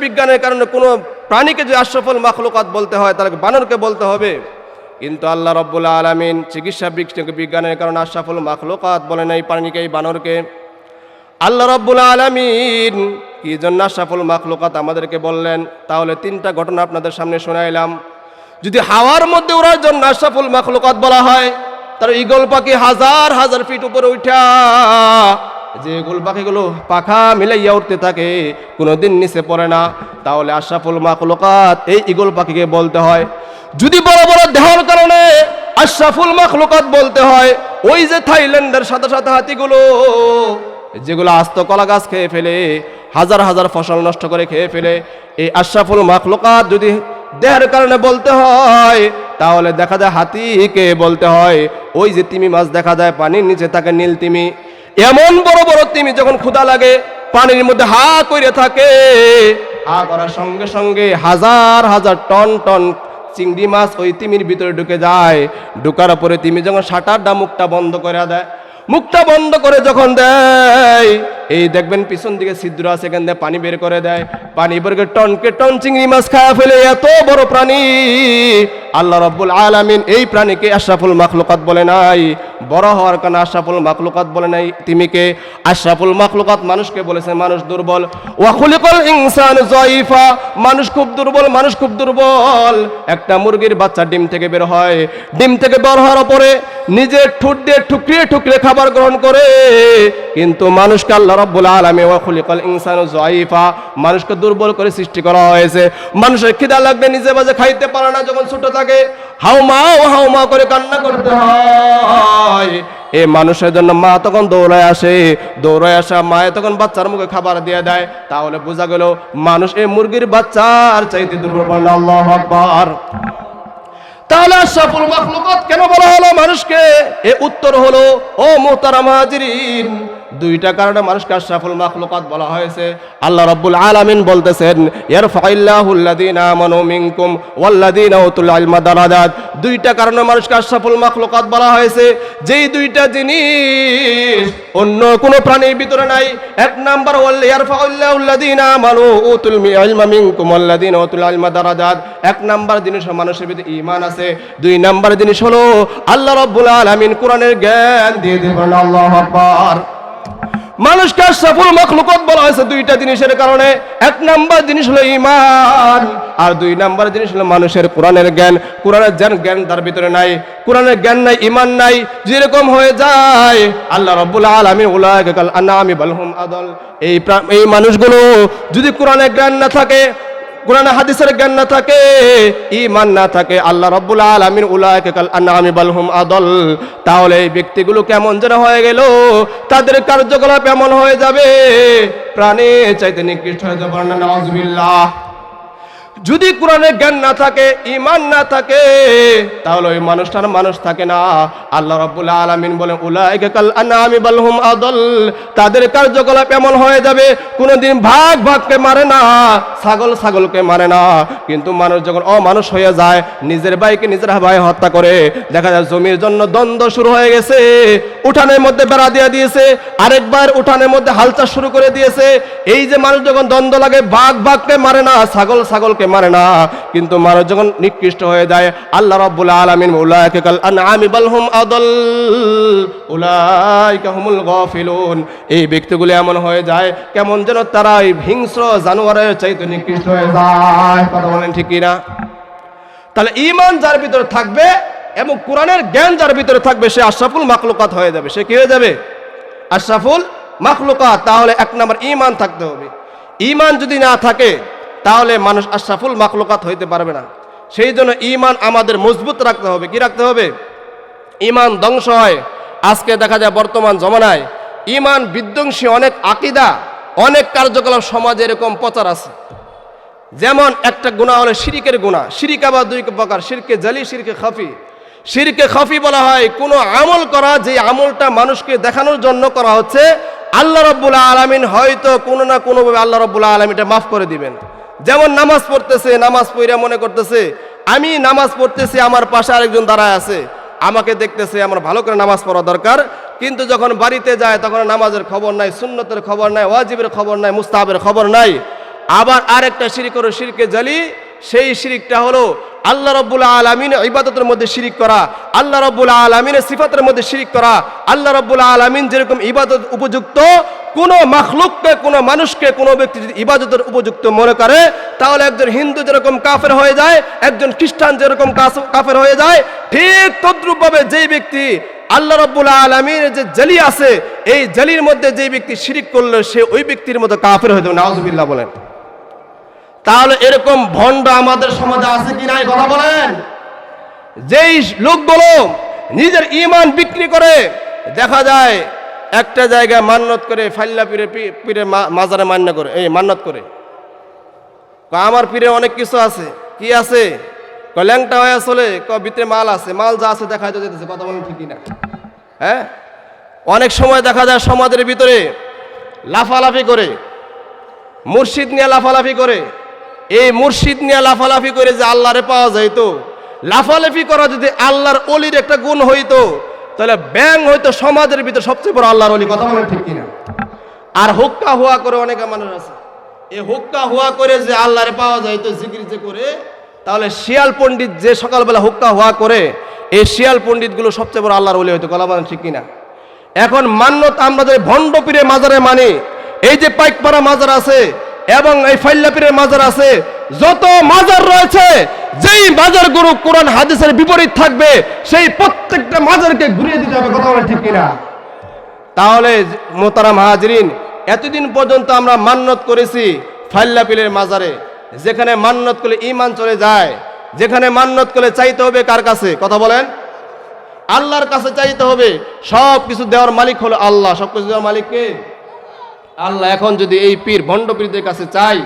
বিজ্ঞানের কারণে কোনো প্রাণীকে যে আশরাফুল মাখলুকাত বলতে হয়, তাহলে বানরকে বলতে হবে। কিন্তু আল্লাহ রাব্বুল আলামিন চিকিৎসা বিজ্ঞানের কারণে আশরাফুল মাখলুকাত বলে নাই প্রাণীকে, এই বানরকে। আল্লাহ রাব্বুল আলামিন কি জন্য আশরাফুল মাখলুকাত আমাদেরকে বললেন, তাহলে তিনটা ঘটনা আপনাদের সামনে শোনাইলাম। যদি হাওয়ার মধ্যে ওড়ার জন্য আশরাফুল মাখলুকাত বলা হয়, তার ঈগল পাখি হাজার হাজার ফিট উপরে উঠা যে ঈগল পাখিগুলো পাখা মিলাইয়া উঠতে থাকে, কোনোদিন নিচে পড়ে না, তাহলে আশরাফুল মাখলুকাত এই ঈগল পাখিকে বলতে হয়। যদি বড় বড় দেহর কারণে আশরাফুল মাখলুকাত বলতে হয়, ওই যে থাইল্যান্ডের সাথে সাথে হাতিগুলো যেগুলো আস্ত কলা গাছ খেয়ে ফেলে, হাজার হাজার ফসল নষ্ট করে খেয়ে ফেলে, এই আশরাফুল মাখলুকাত যদি দেহের কারণে বলতে হয়, তাহলে দেখা যায় হাতিকে বলতে হয়। ওই যে তিমি মাছ দেখা যায় পানির নিচে থাকে, নীল তিমি, এমন বড় বড় তিমি যখন ক্ষুধা লাগে পানির মধ্যে হা করে থাকে, হা করার সঙ্গে সঙ্গে হাজার হাজার টন টন চিংড়ি মাছ ওই তিমির ভিতরে ঢুকে যায়। ঢুকার পরে তিমি যখন শাটারটা মুখটা বন্ধ করে দেয়, মুখটা বন্ধ করে যখন দেয়, এই দেখবেন পিছন দিকে ছিদ্র আছে, এখান থেকে পানি বের করে দেয়। পানি বের করে টনকে টন চিংড়ি মাছ খাওয়া ফেলে। এত বড় প্রাণী আল্লাহ রাব্বুল আলামিন এই প্রাণীকে আশরাফুল মাখলুকাত বলে নাই। বড় হওয়ার কারণে আশরাফুল মাখলুকাত বলে নাই তিমিকে। আশরাফুল মাখলুকাত মানুষকে বলেছে মানুষ দুর্বল। ওয়া খুলিকাল ইনসানু যায়ীফা, মানুষ খুব দুর্বল, মানুষ খুব দুর্বল। একটা মুরগির বাচ্চা ডিম থেকে বের হয়, ডিম থেকে বের হওয়ার পরে নিজের ঠোঁট দিয়ে ঠুকরিয়ে ঠুকরিয়ে খাবার গ্রহণ করে, কিন্তু মানুষকে আল্লাহ রাব্বুল আলামিন ওয়া খুলিকাল ইনসানু যায়ীফা, মানুষকে দুর্বল করে সৃষ্টি করা হয়েছে। মানুষের খিদা লাগবে নিজে বাজে খাইতে পারে না, যখন ছোট থাকে হাউমাউ করে কান্না করতে হয়। এই মানুষের জন্য মা তখন দৌড়ায় আসা মায়ে তখন বাচ্চার মুখে খাবার দিয়ে দেয়। তাহলে বোঝা গেল মানুষ এই মুরগির বাচ্চার চাইতে দুর্বল। আল্লাহু আকবার। তাহলে আশরাফুল মাখলুকাত কেন বলা হলো মানুষকে? এর উত্তর হলো, ও মুহতারাম হাজিরিন, দুইটা কারণে মানুষকে আশরাফুল মাখলুকাত বলা হয়েছে। আল্লাহ রাব্বুল আলামিন বলতেছেন, ইয়ারফাইল্লাহুল লাযীনা আমানু মিনকুম ওয়াল্লাযীনা উতুল ইলমা দারাজাত। দুইটা কারণে মানুষকে আশরাফুল মাখলুকাত বলা হয়েছে, যেই দুইটা জিনিস অন্য কোনো প্রাণীর ভিতরে নাই। এক নাম্বার ইয়ারফাইল্লাহুল লাযীনা আমানু উতুল ইলমা মিনকুম ওয়াল্লাযীনা উতুল ইলমা দারাজাত। এক নাম্বার জিনিস মানুষের ভিতরে ঈমান আছে। দুই নাম্বার জিনিস হলো আল্লাহ রাব্বুল আলামিন কোরআনের জ্ঞান দিয়ে দেবেন। আল্লাহু আকবার। মানুষকে আশরাফুল মাখলুকাত বলা হয়েছে দুইটা জিনিসের কারণে। এক নাম্বার জিনিস হলো ঈমান, আর দুই নাম্বার জিনিস হলো মানুষের কোরআনের জ্ঞান। কোরআনের জ্ঞান তার ভিতরে নাই, কোরআনের জ্ঞান নাই, ঈমান নাই, যেরকম হয়ে যায় আল্লাহ রাব্বুল আলামিন উলাইকা কাল আনআমি বাল হুম আদাল। এই মানুষগুলো যদি কোরআনের জ্ঞান না থাকে, কোরআন হাদিসের জ্ঞান না থাকে, ঈমান না থাকে, আল্লাহ রাব্বুল আলামিন উলাইকা কাল আনআমি বাল হুম আদাল, তাহলে এই ব্যক্তিগুলো কেমন যেন হয়ে গেল, তাদের কার্যকলাপ এমন হয়ে যাবে প্রাণী চাইতে নিকৃষ্ট হয়ে যাবে। নাউযুবিল্লাহ। যদি কোরআনের জ্ঞান না থাকে, ঈমান না থাকে, তাহলে ওই মানুষটার মানুষ থাকে না। আল্লাহ রাব্বুল আলামিন বলেন উলাইকা কাল আনআমি বাল হুম আদাল, তাদের কার্যকলাপ এমন হয়ে যাবে, কোনোদিন ভাগকে মারে না, ছাগলকে মারে না, কিন্তু মানুষ যখন অমানুষ হয়ে যায়, নিজের ভাইকে নিজের ভাই হত্যা করে। দেখা যায় জমির জন্য দ্বন্দ্ব শুরু হয়ে গেছে, উঠানের মধ্যে বেড়া দিয়ে দিয়েছে, আরেকবার উঠানের মধ্যে হাল চাষ শুরু করে দিয়েছে। এই যে মানুষ যখন দ্বন্দ্ব লাগে, ভাগকে মারে না, ছাগলকে মারে না, কিন্তু মানুষ যখন নিকৃষ্ট হয়ে যায়, আল্লাহ রাব্বুল আলামিন উলাইকা কাল আনআমি বাল হুম আদাল উলাইকা হুমুল গাফিলুন, এই ব্যক্তিগুলো এমন হয়ে যায় কেমন যেন তারা এই হিংস্র জানোয়ারের চাইতে নিকৃষ্ট হয়ে যায়। কথা বলেন ঠিক কি না? তাহলে ঈমান যার ভিতরে থাকবে এবং কোরআনের জ্ঞান যার ভিতরে থাকবে, সে আশরাফুল মাখলুকাত হয়ে যাবে। সে কি হয়ে যাবে? আশরাফুল মাখলুকাত। তাহলে এক নাম্বার ঈমান থাকতে হবে। ঈমান যদি না থাকে, তাহলে মানুষ আশরাফুল মাখলুকাত হইতে পারবে না। সেই জন্য ঈমান আমাদের মজবুত রাখতে হবে। কি রাখতে হবে? ঈমান ধ্বংস হয়। আজকে দেখা যায় বর্তমান জমানায় ঈমান বিধ্বংসী অনেক আকীদা, অনেক কার্যকলাপ সমাজে এরকম প্রচার আছে। যেমন একটা গুনাহ হলো শিরিকের গুনাহ। শিরিক আবার দুই প্রকার, শিরকে জালি, শিরকে খাফি। শিরকে খাফি বলা হয় কোনো আমল করা, যে আমলটা মানুষকে দেখানোর জন্য করা হচ্ছে, আল্লাহ রাব্বুল আলামিন হয়তো কোনো না কোনোভাবে আল্লাহ রাব্বুল আলামিন এটা মাফ করে দিবেন। যেমন নামাজ পড়তেছে, নামাজ পড়া মনে করতেছে আমি নামাজ পড়তেছি, আমার পাশে আরেকজন দাঁড়ায় আছে, আমাকে দেখতেছে, আমার ভালো করে নামাজ পড়া দরকার, কিন্তু যখন বাড়িতে যায় তখন নামাজের খবর নাই, সুন্নতের খবর নাই, ওয়াজিবের খবর নাই, মুস্তাহাবের খবর নাই। আবার আরেকটা শিরক হলো শিরকে জালি। সেই শিরকটা হলো আল্লাহ রাব্বুল আলামিনের ইবাদতের মধ্যে শিরিক করা, আল্লাহ রাব্বুল আলামিনের সিফাতের মধ্যে শিরিক করা। আল্লাহ রাব্বুল আলামিন যেরকম ইবাদত উপযুক্ত, কোনো মাখলুককে, কোনো মানুষকে, কোনো ব্যক্তি যদি ইবাদতের উপযুক্ত মনে করে, তাহলে একজন হিন্দু যেরকম কাফের হয়ে যায়, একজন খ্রিস্টান যেরকম কাফের হয়ে যায়, ঠিক তদ্রূপভাবে যেই ব্যক্তি আল্লাহ রাব্বুল আলামিনের যে জালি আছে, এই জালির মধ্যে যেই ব্যক্তি শিরিক করলো, সে ওই ব্যক্তির মতো কাফের হয়ে যাবে। নাউজুবিল্লাহ বলেন। তাহলে এরকম ভণ্ড আমাদের সমাজে আছে কি নাই কথা বলেন? যেই লোকগুলো নিজের ঈমান বিক্রি করে, দেখা যায় একটা জায়গায় মান্নত করে, ফাল্লা পীরের মাজারে মান্নত করে, আমার পীরে অনেক কিছু আছে। কি আছে? ল্যাংটা হয়ে চলে, ভিতরে মাল আছে, মাল যা আছে দেখা যেতেছে। কথা বলেন ঠিক না? হ্যাঁ, অনেক সময় দেখা যায় সমাজের ভিতরে লাফালাফি করে, মুর্শিদ নিয়ে লাফালাফি করে। এই মুর্শিদ নিয়ে লাফালাফি করে যে আল্লাহরে পাওয়া যাইতো, লাফালাফি করা যদি আল্লাহর অলির একটা গুণ হইতো, তাহলে ব্যাং হইতো সমাজের ভিতরে সবচেয়ে বড় আল্লাহর অলি। কথা বলেন ঠিক কিনা? আর হুক্কা হুয়া করে অনেক মানুষ আছে, এই হুক্কা হুয়া করে যে আল্লাহরে পাওয়া যাইতো জিকির যে করে, তাহলে শিয়াল পণ্ডিত যে সকালবেলা হুক্কা হুয়া করে, এই শিয়াল পণ্ডিতগুলো সবচেয়ে বড় আল্লাহর অলি হইতো। কথা বলেন ঠিক কিনা? এখন মান্যত আমরা যে ভণ্ড পীরে মাজারে মানি, এই যে পাইকপাড়া মাজার আছে এবং এই ফাল্লা পীরের মাজার আছে, যত মাজার রয়েছে, যেই মাজার গুরু কোরআন হাদিসের বিপরীত থাকবে, সেই প্রত্যেকটা মাজারকে ঘুরিয়ে দিতে হবে। কথা বলেন ঠিক কিনা? তাহলে মোহতারাম হাজিরিন, এতদিন পর্যন্ত আমরা মান্যত করেছি ফাল্লা পীরের মাজারে, যেখানে মান্যত করলে ঈমান চলে যায়, যেখানে মান্যত করলে চাইতে হবে কার কাছে? কথা বলেন, আল্লাহর কাছে চাইতে হবে। সব কিছু দেওয়ার মালিক হলো আল্লাহ। সব কিছু দেওয়ার মালিক কে? আল্লাহ। এখন যদি এই পীর ভণ্ড পীরদের কাছে চাই,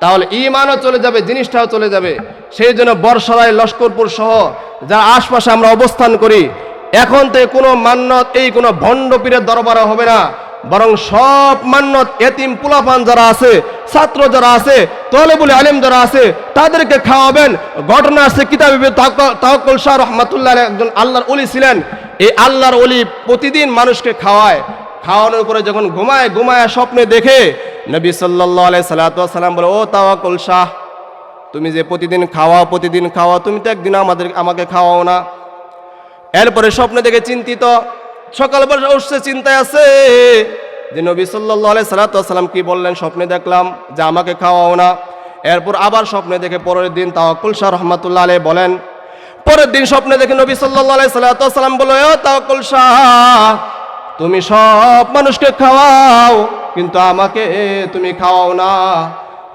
তাহলে ঈমানও চলে যাবে, জিনিসটাও চলে যাবে। সেই জন্য বর্ষারায়, লস্করপুর সহ যারা আশপাশে আমরা অবস্থান করি, এখন থেকে কোনো মান্যত এই কোনো ভণ্ড পীরের দরবারে হবে না, বরং সব মান্যত এতিম পোলাপান যারা আছে, ছাত্র যারা আছে, তলেবুল আলেম যারা আছে, তাদেরকে খাওয়াবেন। ঘটনা আছে কিতাবে তাওয়াক্কুল শাহ রহমাতুল্লাহ আলাইহি একজন আল্লাহর ওলি ছিলেন। এই আল্লাহর ওলি প্রতিদিন মানুষকে খাওয়ায়। খাওয়ানোর পরে যখন ঘুমায় স্বপ্নে দেখে, নবী সাল্লাল্লাহু আলাইহি সাল্লাম বলে, ও তাওয়াক্কুল শাহ, তুমি যে প্রতিদিন খাওয়াও, তুমি তো একদিন আমাকে খাওয়াও না। এরপরে স্বপ্নে দেখে চিন্তিত, সকালবেলা উঠছে, চিন্তায় আছে যে নবী সাল্লাল্লাহু আলাইহি সাল্লাম কি বললেন, স্বপ্নে দেখলাম যে আমাকে খাওয়াও না। এরপর আবার স্বপ্নে দেখে পরের দিন তাওয়াক্কুল শাহ রহমাতুল্লাহ আলাইহি বলেন, পরের দিন স্বপ্নে দেখে নবী সাল্লাল্লাহু আলাইহি সাল্লাম বলে, ও তাওয়াক্কুল শাহ, তুমি সব মানুষকে খাওয়াও, কিন্তু আমাকে তুমি খাওয়াও না।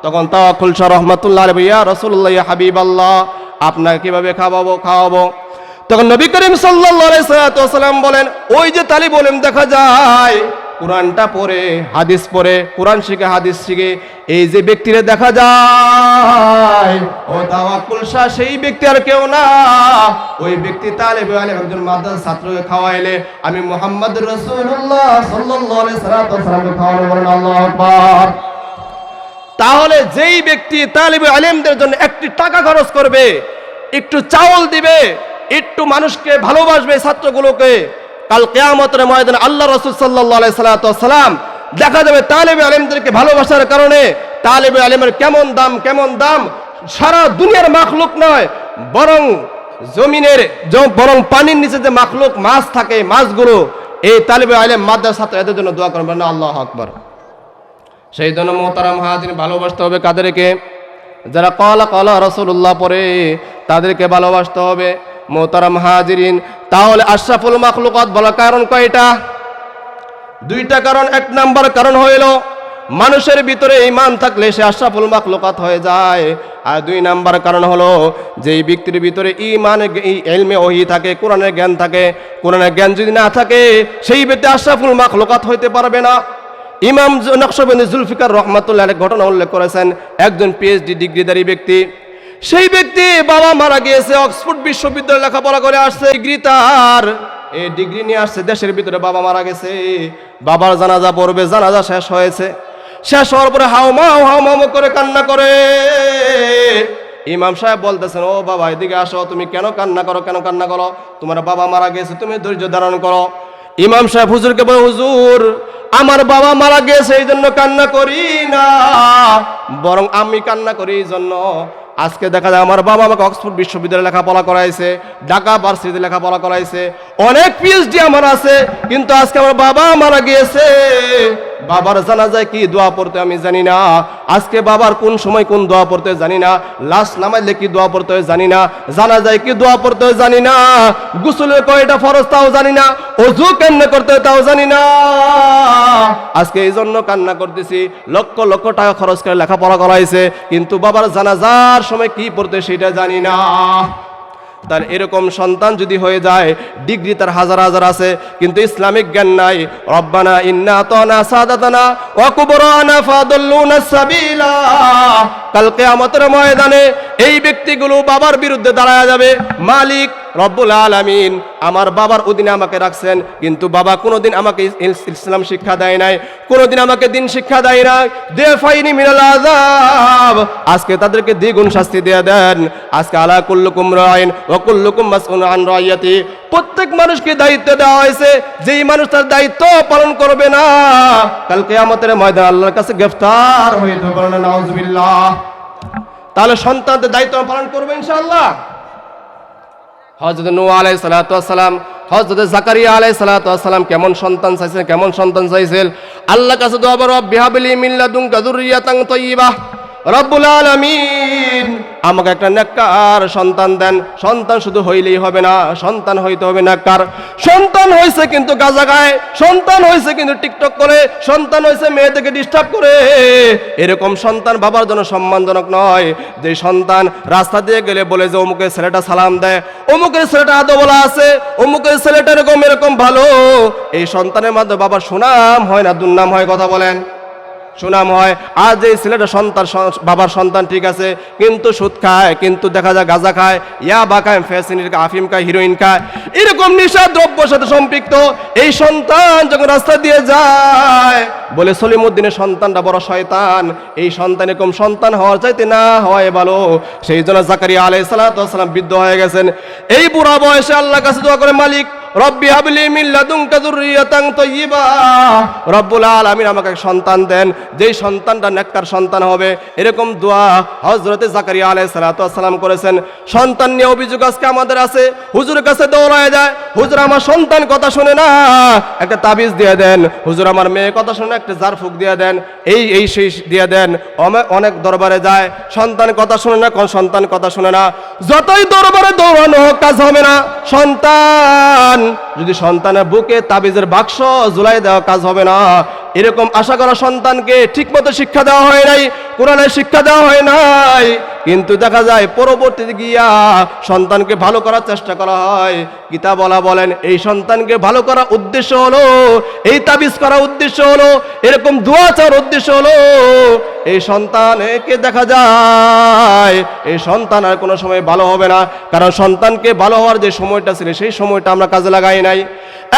তখন তাওয়াক্কুল শাহ রহমাতুল্লাহ আলাইহি, ইয়া রাসূলুল্লাহ, ইয়া হাবিবাল্লাহ, আপনাকে কিভাবে খাওয়াবো? তখন নবী করিম সাল্লাল্লাহু আলাইহি সাল্লাম বলেন, ওই যে তালিব ইলম দেখা যায়, কোরআনটা পড়ে, হাদিস পড়ে, কোরআন শিখে, হাদিস শিখে, এই যে ব্যক্তিরে দেখা যায়, ও তাওয়াক্কুল শাহ সেই ব্যক্তি আর কেউ না, ওই ব্যক্তি তালিবে ইলম একজন মাদ্রাসার ছাত্রকে খাওয়াইলে আমি মুহাম্মদুর রাসূলুল্লাহ সাল্লাল্লাহু আলাইহি সাল্লামকে খাওয়ানো। বলেন আল্লাহু আকবার। তাহলে যেই ব্যক্তি তালিবে ইলমদের জন্য একটি টাকা খরচ করবে, একটু চাউল দিবে, একটু মানুষকে ভালোবাসবে, ছাত্রগুলোকে, কাল কিয়ামতের ময়দানে আল্লাহ রাসূল সাল্লাল্লাহু আলাইহি সাল্লাম দেখা যাবে তালিবে ইলমদেরকে ভালোবাসার কারণে তালিবে ইলমের কেমন দাম সারা দুনিয়ার মাখলুক নয়, বরং পানির নিচে যে মাখলুক মাছ থাকে, মাছগুলো এই তালিবে ইলম মাদ্রাসা ছাত্র, এদের জন্য দোয়া করবেন না? আল্লাহু আকবার। সেই জন্য মোহতারাম হাজিরিন, ভালোবাসতে হবে কাদেরকে? যারা ক্বালা রাসূলুল্লাহ পড়ে, তাদেরকে ভালোবাসতে হবে মোহতারাম হাজিরিন। তাহলে আশরাফুল মাখলুকাত বলার কারণ কয়টা? দুইটা কারণ। এক নাম্বার কারণ হইল মানুষের ভিতরে ঈমান থাকলে সে আশরাফুল মাখলুকাত হয়ে যায়। আর দুই নাম্বার কারণ হলো যেই ব্যক্তির ভিতরে ঈমান, এই ইলমে ওহী থাকে, কোরআনের জ্ঞান থাকে, কোরআনের জ্ঞান যদি না থাকে, সেই ব্যক্তি আশরাফুল মাখলুকাত হইতে পারবে না। ইমাম নকশবন্দি জুলফিকার রহমাতুল্লাহ আলাইহি ঘটনা উল্লেখ করেছেন, একজন পিএইচডি ডিগ্রিধারী ব্যক্তি, সেই ব্যক্তি বাবা মারা গিয়েছে, অক্সফোর্ড বিশ্ববিদ্যালয়ে লেখাপড়া করে আসছে, ডিগ্রি তার, এই ডিগ্রি নিয়ে আসছে, দেশের ভিতরে বাবা মারা গেছে, বাবার জানাজা পড়বে, জানাজা শেষ হয়েছে, শেষ হওয়ার পরে হাউমাউ করে কান্না করে। ইমাম সাহেব বলতেছেন, ও বাবা এদিকে আসো, তুমি কেন কান্না করো, তোমার বাবা মারা গেছে, তুমি ধৈর্য ধারণ করো। ইমাম সাহেব হুজুরকে বলে, হুজুর আমার বাবা মারা গেছে এই জন্য কান্না করি না, বরং আমি কান্না করি এই জন্য আজকে দেখা যায় আমার বাবা আমাকে অক্সফোর্ড বিশ্ববিদ্যালয়ে লেখাপড়া করাইছে, ঢাকা ভার্সিটিতে লেখাপড়া করাইছে, অনেক পিএইচডি আমার আছে, কিন্তু আজকে আমার বাবা মারা গিয়েছে, বাবার জানাজায় কি দোয়া পড়তে আমি জানি না, আজকে বাবার কোন সময় কোন দোয়া পড়তে জানি না, লাশ নামাইলে কি দোয়া পড়তে হয় জানি না, জানাজায় কি দোয়া পড়তে হয় জানি না, গোসলের কয়টা ফরজ তাও জানি না, ওযু কেমনে করতে হয় তাও জানি না, আজকে এই জন্য কান্না করতেছি। লক্ষ লক্ষ টাকা খরচ করে লেখাপড়া করাইছে, কিন্তু বাবার জানাজার সময় কি পড়তে সেটা জানি না। তার এরকম সন্তান যদি হয়ে যায়, ডিগ্রি তার হাজার হাজার আছে কিন্তু ইসলামিক জ্ঞান নাই, রব্বানা ইন্না আতানা সাদাতানা ওয়া কুবরানা ফাদাল্লুনা সাবিলা, কাল কিয়ামতের ময়দানে এই ব্যক্তিগুলো বাবার বিরুদ্ধে দাঁড়ায় যাবে, মালিক রব্বুল আলামিন আমার বাবার অধীনে আমাকে রাখছেন, কিন্তু বাবা কোনোদিন আমাকে ইসলাম শিক্ষা দেয় নাই, কোনোদিন আমাকে দিন শিক্ষা দেয় নাই, দেফাইনি মিনাল আযাব, আজকে তাদেরকে দ্বিগুণ শাস্তি দিয়ে দেন। আজকে আলা কুল্লুকুম রাইন ওয়া কুল্লুকুম মাসউলুন আন রাইয়াতি, প্রত্যেক মানুষকে দায়িত্ব দেওয়া হয়েছে, যেই মানুষ তার দায়িত্ব পালন করবে না কাল কিয়ামতের ময়দানে আল্লাহর কাছে গ্রেফতার হয়ে যাবে, বলেন নাউজুবিল্লাহ। তাহলে সন্তানদের দায়িত্ব পালন করবে ইনশাআল্লাহ। হযরত নূহ আলাইহিস সালাতু ওয়াস সালাম, হযরত জাকারিয়া আলাইহিস সালাতু ওয়াস সালাম কেমন সন্তান চাইছেন, আল্লাহর কাছে দোয়া করো, রব্বি হাবলি মিন লাদুনকা যুররিয়াতান তাইয়্যিবাহ, রব্বুল আলামিন আমাকে একটা নেককার সন্তান দেন। সন্তান শুধু হইলেই হবে না, সন্তান হইতে হবে নেককার। সন্তান হইছে কিন্তু গাঁজা খায়, সন্তান হইছে কিন্তু টিকটক করে, সন্তান হইছে মেয়েদেরকে ডিস্টার্ব করে, এরকম সন্তান বাবার জন্য সম্মানজনক নয়। যে সন্তান রাস্তা দিয়ে গেলে বলে যে অমুকের ছেলেটা সালাম দেয়, অমুকের ছেলেটা আদব বলা আছে, অমুকের ছেলেটা এরকম ভালো, এই সন্তানের মাধ্যমে বাবার সুনাম হয় না দুর্নাম হয়? কথা বলেন, সুনাম হয়। আজ এই ছেলেটা বাবার সন্তান ঠিক আছে, কিন্তু সুদ খায়, কিন্তু দেখা যায় গাঁজা খায়, ইয়াবা খায়, ফ্যাসিনির আফিম খায়, হিরোইন খায়, এরকম নেশা দ্রব্যের সাথে সম্পৃক্ত। এই সন্তান যখন রাস্তা দিয়ে যায় বলে সলিমউদ্দিনের সন্তানটা বড় শয়তান, এই সন্তান এরকম সন্তান হওয়ার চাইতে না হওয়াই ভালো। সেই জন্য জাকারিয়া আলাইহিস সালাতু ওয়াস সালাম বৃদ্ধ হয়ে গেছেন, এই বুড়া বয়সে আল্লাহর কাছে দোয়া করে, মালিক রব্বি হাবলি মিন লাদুনকা যুররিয়াতান তাইয়্যিবা, রব্বুল আলামিন আমাকে এক সন্তান দেন, যেই সন্তানটা নেককার সন্তান হবে। এরকম দোয়া হযরতে জাকারিয়া আলাইহিস সালাতু ওয়াস সালাম করেছেন। সন্তান নিয়ে অভিযোগ আজকে আমাদের আছে, হুজুরের কাছে দৌড়ায় যায়, হুজুর আমার সন্তান কথা শুনে না, একটা তাবিজ দিয়ে দেন, হুজুর আমার মেয়ে কথা শুনে একটা জারফুক দিয়ে দেন, এই সেই দিয়ে দেন। অনেক দরবারে যায়, সন্তান কথা শুনে না, সন্তান কথা শুনে না, যতই দরবারে দৌড়ানো হোক কাজ হবে না। সন্তান যদি সন্তানের বুকে তাবিজের বাক্স ঝুলাই দেওয়া কাজ হবে না। এরকম আশা করা সন্তানকে ঠিকমতো শিক্ষা দেওয়া হয় নাই, কোরআনের শিক্ষা দেওয়া হয় নাই, কিন্তু দেখা যায় পরবর্তীতে গিয়া সন্তানকে ভালো করার চেষ্টা করা হয়। কিতাবওয়ালা বলেন এই সন্তানকে ভালো করার উদ্দেশ্য হলো, এই তাবিজ করার উদ্দেশ্য হলো, এরকম দোয়া চাওয়ার উদ্দেশ্য হলো, এই সন্তানকে দেখা যায় এই সন্তান আর কোনো সময় ভালো হবে না, কারণ সন্তানকে ভালো হওয়ার যে সময়টা ছিল সেই সময়টা আমরা কাজে লাগাই নাই।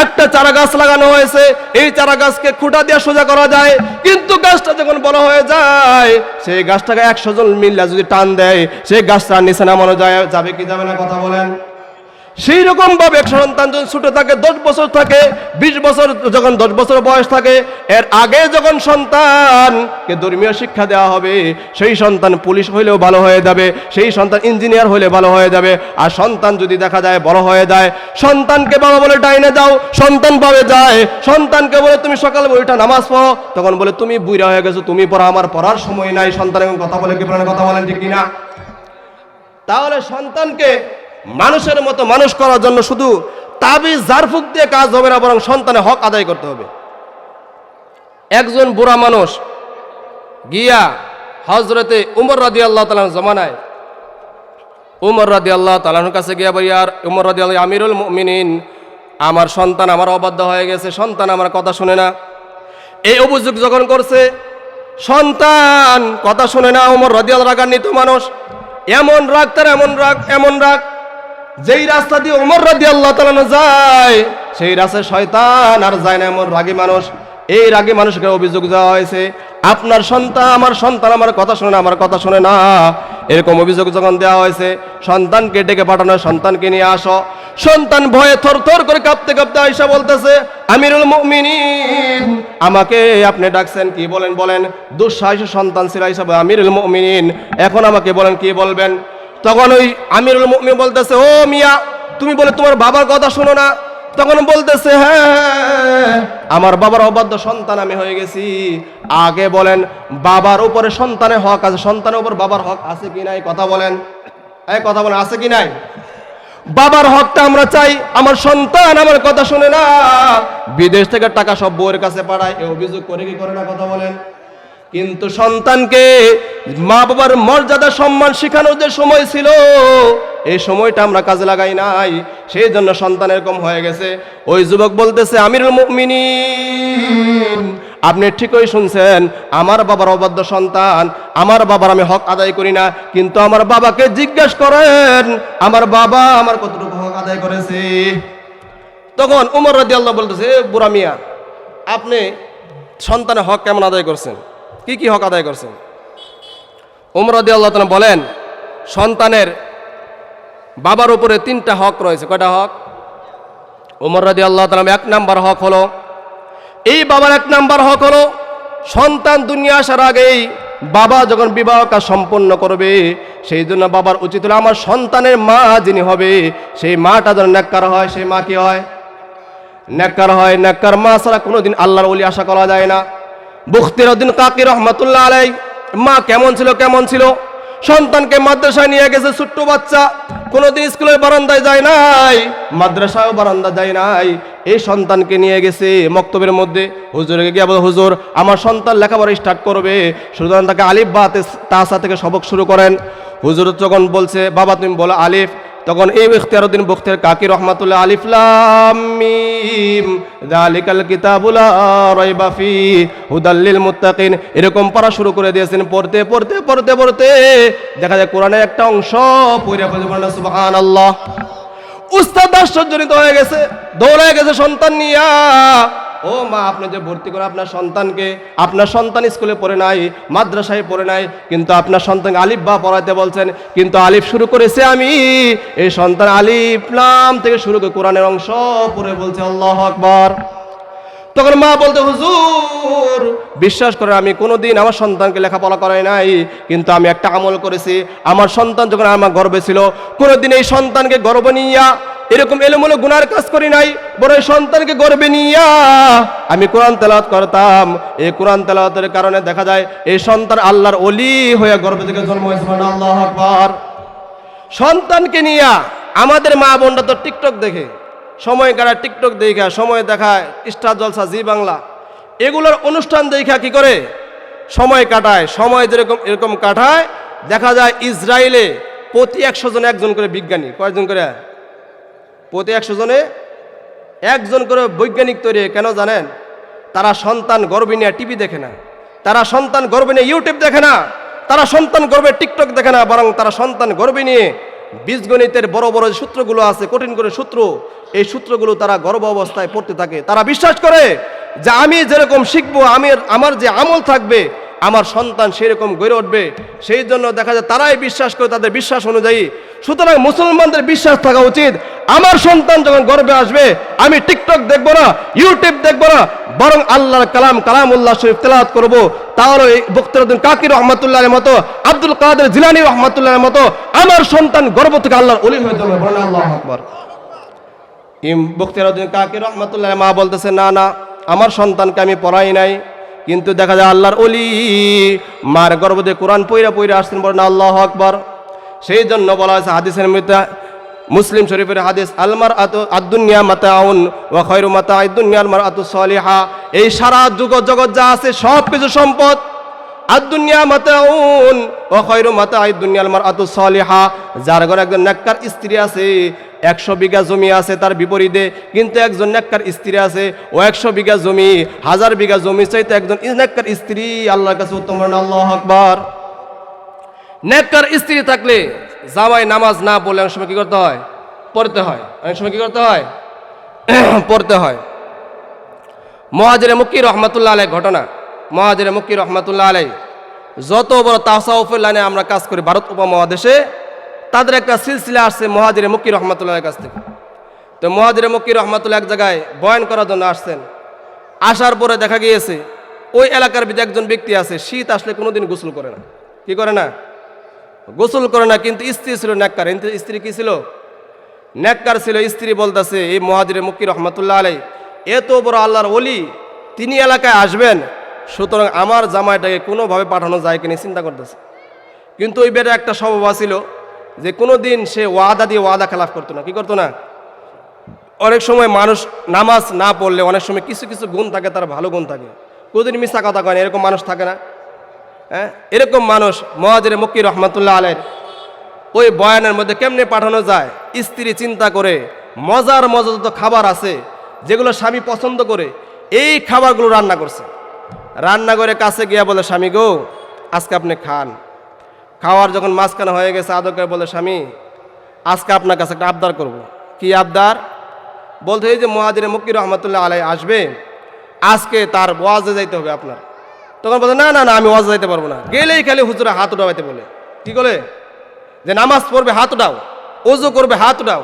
একটা চারা গাছ লাগানো হয়েছে, এই চারা গাছকে খুঁটা দিয়ে সোজা করা যায়, কিন্তু গাছটা যখন বড় হয়ে যায় সেই গাছটাকে 100 জন মিল্লা যদি টান দেয় সেই গাছটা নিচে নামানো যাবে কি যাবে না? কথা বলেন। সেই রকম ভাবে এক সন্তান যখন ছোট থাকে, 10 বছর থাকে, 20 বছর, যখন 10 বছর বয়স থাকে, এর আগে যখন সন্তানকে ধর্মীয় শিক্ষা দেওয়া হবে, সেই সন্তান পুলিশ হইলেও ভালো হয়ে যাবে, সেই সন্তান ইঞ্জিনিয়ার হইলে ভালো হয়ে যাবে। আর সন্তান যদি দেখা যায় বড় হয়ে যায়, সন্তানকে বাবা বলে ডাইনে যাও, সন্তান ভাবে যায়, সন্তানকে বলে তুমি সকালে ওইটা নামাজ পড়ো, তখন বলে তুমি বুইড়া হয়ে গেছো, তুমি পড়া, আমার পড়ার সময় নাই। সন্তান এখন কথা বলে কি কথা বলেন ঠিক কিনা? তাহলে সন্তানকে মানুষের মতো মানুষ করার জন্য শুধু তাবিজ জারফুক দিয়ে কাজ হবে না, বরং সন্তানের হক আদায় করতে হবে। একজন বুড়া মানুষ গিয়া হযরতে উমর রাদিয়াল্লাহু তাআলার জামানায় উমর রাদিয়াল্লাহু তাআলার কাছে গিয়া বলি, আর উমর রাদিয়াল্লাহু আমিরুল মুমিনিন, আমার সন্তান আমার অবাধ্য হয়ে গেছে, সন্তান আমার কথা শুনে না। এই অভিযোগ যখন করছে, সন্তান কথা শুনে না, উমর রাদিয়াল্লাহু রাগান্বিত মানুষ, এমন রাগ তার এমন রাগ যেই রাস্তা দিয়ে ওমর রাদিয়াল্লাহু তাআলা যায় সেই রাস্তায় শয়তান আর যায় না, এমন রাগী মানুষ। এই রাগী মানুষকে অভিযোগ দেওয়া হয়েছে, আপনার সন্তান আমার কথা শোনে না, আমার কথা শোনে না। এরকম অভিযোগ যখন দেওয়া হয়েছে, সন্তানকে ডেকে পাঠানো, সন্তানকে নিয়ে আসো। সন্তান ভয়ে থরথর করে কাঁপতে কাঁপতে আয়েশা বলতেছে, আমিরুল মুমিনিন, আমাকে আপনি ডাকছেন, কি বলেন বলেন। দুঃসাহসী সন্তান ছিল আয়েশা, আমিরুল মুমিনিন, এখন আমাকে বলেন কি বলবেন। তখন ওই আমিরুল মুমিনিন বলতেছে, ও মিয়া, তুমি বলে তোমার বাবার কথা শোনো না? তখন বলতেছে, হ্যাঁ, আমার বাবার অবাধ্য সন্তান আমি হয়ে গেছি। আগে বলেন, বাবার উপরে সন্তানের হক আছে, সন্তানের উপর বাবার হক আছে কি নাই? কথা বলেন, কথা বলেন, আছে কি নাই? বাবার হকটা আমরা চাই। আমার সন্তান আমার কথা শুনে না, বিদেশ থেকে টাকা সব বউয়ের কাছে পাঠায়, এ অভিযোগ করে কি করে না? কথা বলেন। কিন্তু সন্তানকে মা বাবার মর্যাদা সম্মান শেখানোর যে সময় ছিল, এই সময়টা আমরা কাজে লাগাই নাই, সেই জন্য সন্তান এরকম হয়ে গেছে। ওই যুবক বলতেছে, আমিরুল মুমিনিন, আপনি ঠিকই শুনছেন, আমার বাবার অবাধ্য সন্তান, আমার বাবার আমি হক আদায় করি না, কিন্তু আমার বাবাকে জিজ্ঞেস করেন আমার বাবা আমার কতটুকু হক আদায় করেছে। তখন উমর রাদিয়াল্লাহু বলতেছে, বুড়া মিয়া, আপনি সন্তানের হক কেমন আদায় করছেন? কি কি হক আদায় করছেন? উমর রাদিয়াল্লাহু তাআলা বলেন, সন্তানের বাবার উপরে 3টা হক রয়েছে। কয়টা হক? উমর রাদিয়াল্লাহু তাআলা, 1 নাম্বার হক হলো, এই বাবার 1 নাম্বার হক হলো, সন্তান দুনিয়া আসার আগেই বাবা যখন বিবাহ কাজ সম্পন্ন করবে, সেই জন্য বাবার উচিত হলো আমার সন্তানের মা যিনি হবে, সেই মাটা যেন নেককার হয়। সেই মা কি হয়? নেককার হয়। নেককার মা ছাড়া কোনোদিন আল্লাহর ওলি আশা করা যায় না। বুখতিরউদ্দিন কাকি রহমাতুল্লাহ আলাইহি, মা কেমন ছিল? সন্তানকে মাদ্রাসায় নিয়ে গেছে, ছোট্ট বাচ্চা, কোনোদিন স্কুলের বারান্দায় যায় নাই, মাদ্রাসায়ও বারান্দা যায় নাই। এই সন্তানকে নিয়ে গেছে মক্তবের মধ্যে, হুজুরকে গিয়ে বলে, হুজুর আমার সন্তান লেখাপড়া স্টার্ট করবে, সুতরাং তাকে আলিফ বা তাসা থেকে সবক শুরু করেন। হুজুর যখন বলছে, বাবা তুমি বলো আলিফ, তখন এই ইখতিয়ারউদ্দিন বুখতির কাকি রহমাতুল্লাহ, আলিফ লাম মিম যালিকাল কিতাবু লা রাইবা ফি হুদাল লিল মুত্তাকিন, এরকম পড়া শুরু করে দিয়েছেন। পড়তে পড়তে পড়তে পড়তে দেখা যায় কোরআনের একটা অংশ পড়ে পড়ে সুবহানাল্লাহ। উস্তাদ আশ্চর্যজনিত হয়ে গেছে, দৌড়ে গেছে সন্তান নিয়া। ও মা, আপনি যে ভর্তি করে আপনার সন্তানকে, আপনার সন্তান স্কুলে পড়ে নাই, মাদ্রাসায় পড়ে নাই, কিন্তু আপনার সন্তানকে আলিফ বা পড়াতে বলছেন, কিন্তু আলিফ শুরু করেছে আমি। এই সন্তান আলিফ লাম থেকে শুরু করে কোরআনের অংশ পড়ে বলছে আল্লাহু আকবার। তখন মা বলতে, হুজুর বিশ্বাস করে আমি কোনোদিন আমার সন্তানকে লেখাপড়া করাই নাই, কিন্তু আমি একটা আমল করেছি। আমার সন্তান যখন আমার গর্ভে ছিল, কোনোদিন এই সন্তানকে গর্ভ নিয়া এরকম এলোমেলো গুনার কাজ করি নাই, বড় সন্তানকে গর্বে নিয়া আমি কোরআন তেলাওয়াত করতাম। এই কোরআন তেলাওয়াতের কারণে দেখা যায় এই সন্তান আল্লাহর ওলি হয়ে গর্ভে থেকে জন্ম হয়েছে। আল্লাহু আকবার। সন্তানকে নিয়া আমাদের মা বোনরা তো টিকটক দেখে সময় কাটায়, টিকটক দেখা সময় দেখায়, স্টার জলসা, জি বাংলা, এগুলোর অনুষ্ঠান দেখা কি করে সময় কাটায়। সময় যেরকম এরকম কাটায়, দেখা যায় ইসরায়েলে প্রতি 100 জনে একজন করে বিজ্ঞানী, কয়েকজন করে? প্রতি 100 জনে একজন করে বৈজ্ঞানিক তৈরি। কেন জানেন? তারা সন্তান গর্ভে নিয়ে টিভি দেখে না, তারা সন্তান গর্ভে নিয়ে ইউটিউব দেখে না, তারা সন্তান গর্ভে টিকটক দেখে না, বরং তারা সন্তান গর্ভে নিয়ে বীজগণিতের বড় বড় যে সূত্রগুলো আছে, কঠিন করে সূত্র, এই সূত্রগুলো তারা গর্ভ অবস্থায় পড়তে থাকে। তারা বিশ্বাস করে যে আমি যেরকম শিখবো, আমার যে আমল থাকবে, আমার সন্তান সেরকম গড়ে উঠবে। সেই জন্য দেখা যায় তারাই বিশ্বাস করে, তাদের বিশ্বাস অনুযায়ী। সুতরাং মুসলমানদের বিশ্বাস থাকা উচিত, আমার সন্তান যখন গর্ভে আসবে, আমি টিকটক দেখবো না, ইউটিউব দেখবো না, বরং আল্লাহর কালামুল্লাহ শরীফ তেলাওয়াত করবো। তাহলে বখতিরউদ্দিন কাকি রহমাতুল্লাহের মতো, আব্দুল কাদের জিলানী রহমাতুল্লাহের মতো আমার সন্তান গর্ভ থেকে আল্লাহর ওলি হয়ে যাবে। আল্লাহু আকবার। বখতিরউদ্দিন কাকি রহমাতুল্লাহের মা বলতেছে, না না, আমার সন্তানকে আমি পড়াই নাই, কিন্তু দেখা যায় আল্লাহর ওলি মার গর্ভ দিয়ে কোরআন পইরা আসছেন। বলেন আল্লাহু আকবার। সেই জন্য বলা হয়েছে হাদিসের মধ্যে, মুসলিম শরীফের হাদিস, আলমার আদ-দুনিয়া মাতাউন ওয়া খায়রু মাতা'id দুনিয়া আল মারআতু সালিহা। এই সারা জগৎ যা আছে সব কিছু সম্পদ। আদ-দুনিয়া মাতাউন ওয়া খায়রু মাতা'id দুনিয়া আল মারআতু সালিহা। যার ঘরে একজন নেককার স্ত্রী আছে, 100 বিঘা জমি আছে, তার বিপরীতে কিন্তু একজন নেককার স্ত্রী আছে, ও 100 বিঘা জমি, 1000 বিঘা জমি চাইতে একজন নেককার স্ত্রী আল্লাহর কাছে উত্তম। আল্লাহু আকবার। নেককার স্ত্রী থাকলে জামাই নামাজ না পড়লে অনেক সময় কি করতে হয়? পড়তে হয়। অনেক সময় কি করতে হয়? পড়তে হয়। মুহাজিরে মক্কি রহমাতুল্লাহ আলাইহি ঘটনা। মুহাজিরে মক্কি রহমাতুল্লাহ আলাইহি যত বড় তাসাউফের লাইনে আমরা কাজ করি ভারত উপমহাদেশে, তাদের একটা সিলসিলা আসছে মুহাজিরে মক্কি রহমাতুল্লাহর কাছ থেকে। তো মুহাজিরে মক্কি রহমাতুল্লাহ এক জায়গায় বয়ান করার জন্য আসছেন। আসার পরে দেখা গিয়েছে ওই এলাকার ভিতরে একজন ব্যক্তি আছে, শীত আসলে কোনোদিন গোসল করে না। কি করে না? গোসল করে না। কিন্তু স্ত্রী ছিল নেককার। স্ত্রী কি ছিল? নেককার ছিল। স্ত্রী বলতেছে এই মুহাজিরে মক্কি রহমাতুল্লাহ আলাইহি এত বড় আল্লাহর ওলি, তিনি এলাকায় আসবেন, সুতরাং আমার জামাইটাকে কোনোভাবে পাঠানো যায় কিনা চিন্তা করতেছে। কিন্তু ওই বেটা একটা স্বভাব ছিল যে কোনো দিন সে ওয়াদা দিয়ে ওয়াদা খেলাফ করতো না। কি করতো না? অনেক সময় মানুষ নামাজ না পড়লে অনেক সময় কিছু কিছু গুণ থাকে, তার ভালো গুণ থাকে, কোনোদিন মিথ্যা কথা কয় না, এরকম মানুষ থাকে না? হ্যাঁ, এরকম মানুষ মুহাজিরে মক্কি রহমাতুল্লাহ আলাইহি ওই বয়ানের মধ্যে কেমনে পাঠানো যায় স্ত্রী চিন্তা করে মজার যত খাবার আছে যেগুলো স্বামী পছন্দ করে এই খাবারগুলো রান্না করছে। রান্না করে কাছে গিয়া বলে, স্বামী গো আজকে আপনি খান। খাওয়ার যখন মাঝখানে হয়ে গেছে আদর করে বলে, স্বামী আজকে আপনার কাছে একটা আবদার করব। কি আবদার? বলতে এই যে মুহাজিরে মক্কি রহমাতুল্লাহ আলাইহি আসবে, আজকে তার ওয়াজে যাইতে হবে আপনার। তখন বলে, না না না আমি ওয়াজে যাইতে পারবো না। গেলেই খালি হুজুরে হাত উঠাইতে বলে। কি করে? যে নামাজ পড়বে হাত উঠাও, ওযু করবে হাত উঠাও।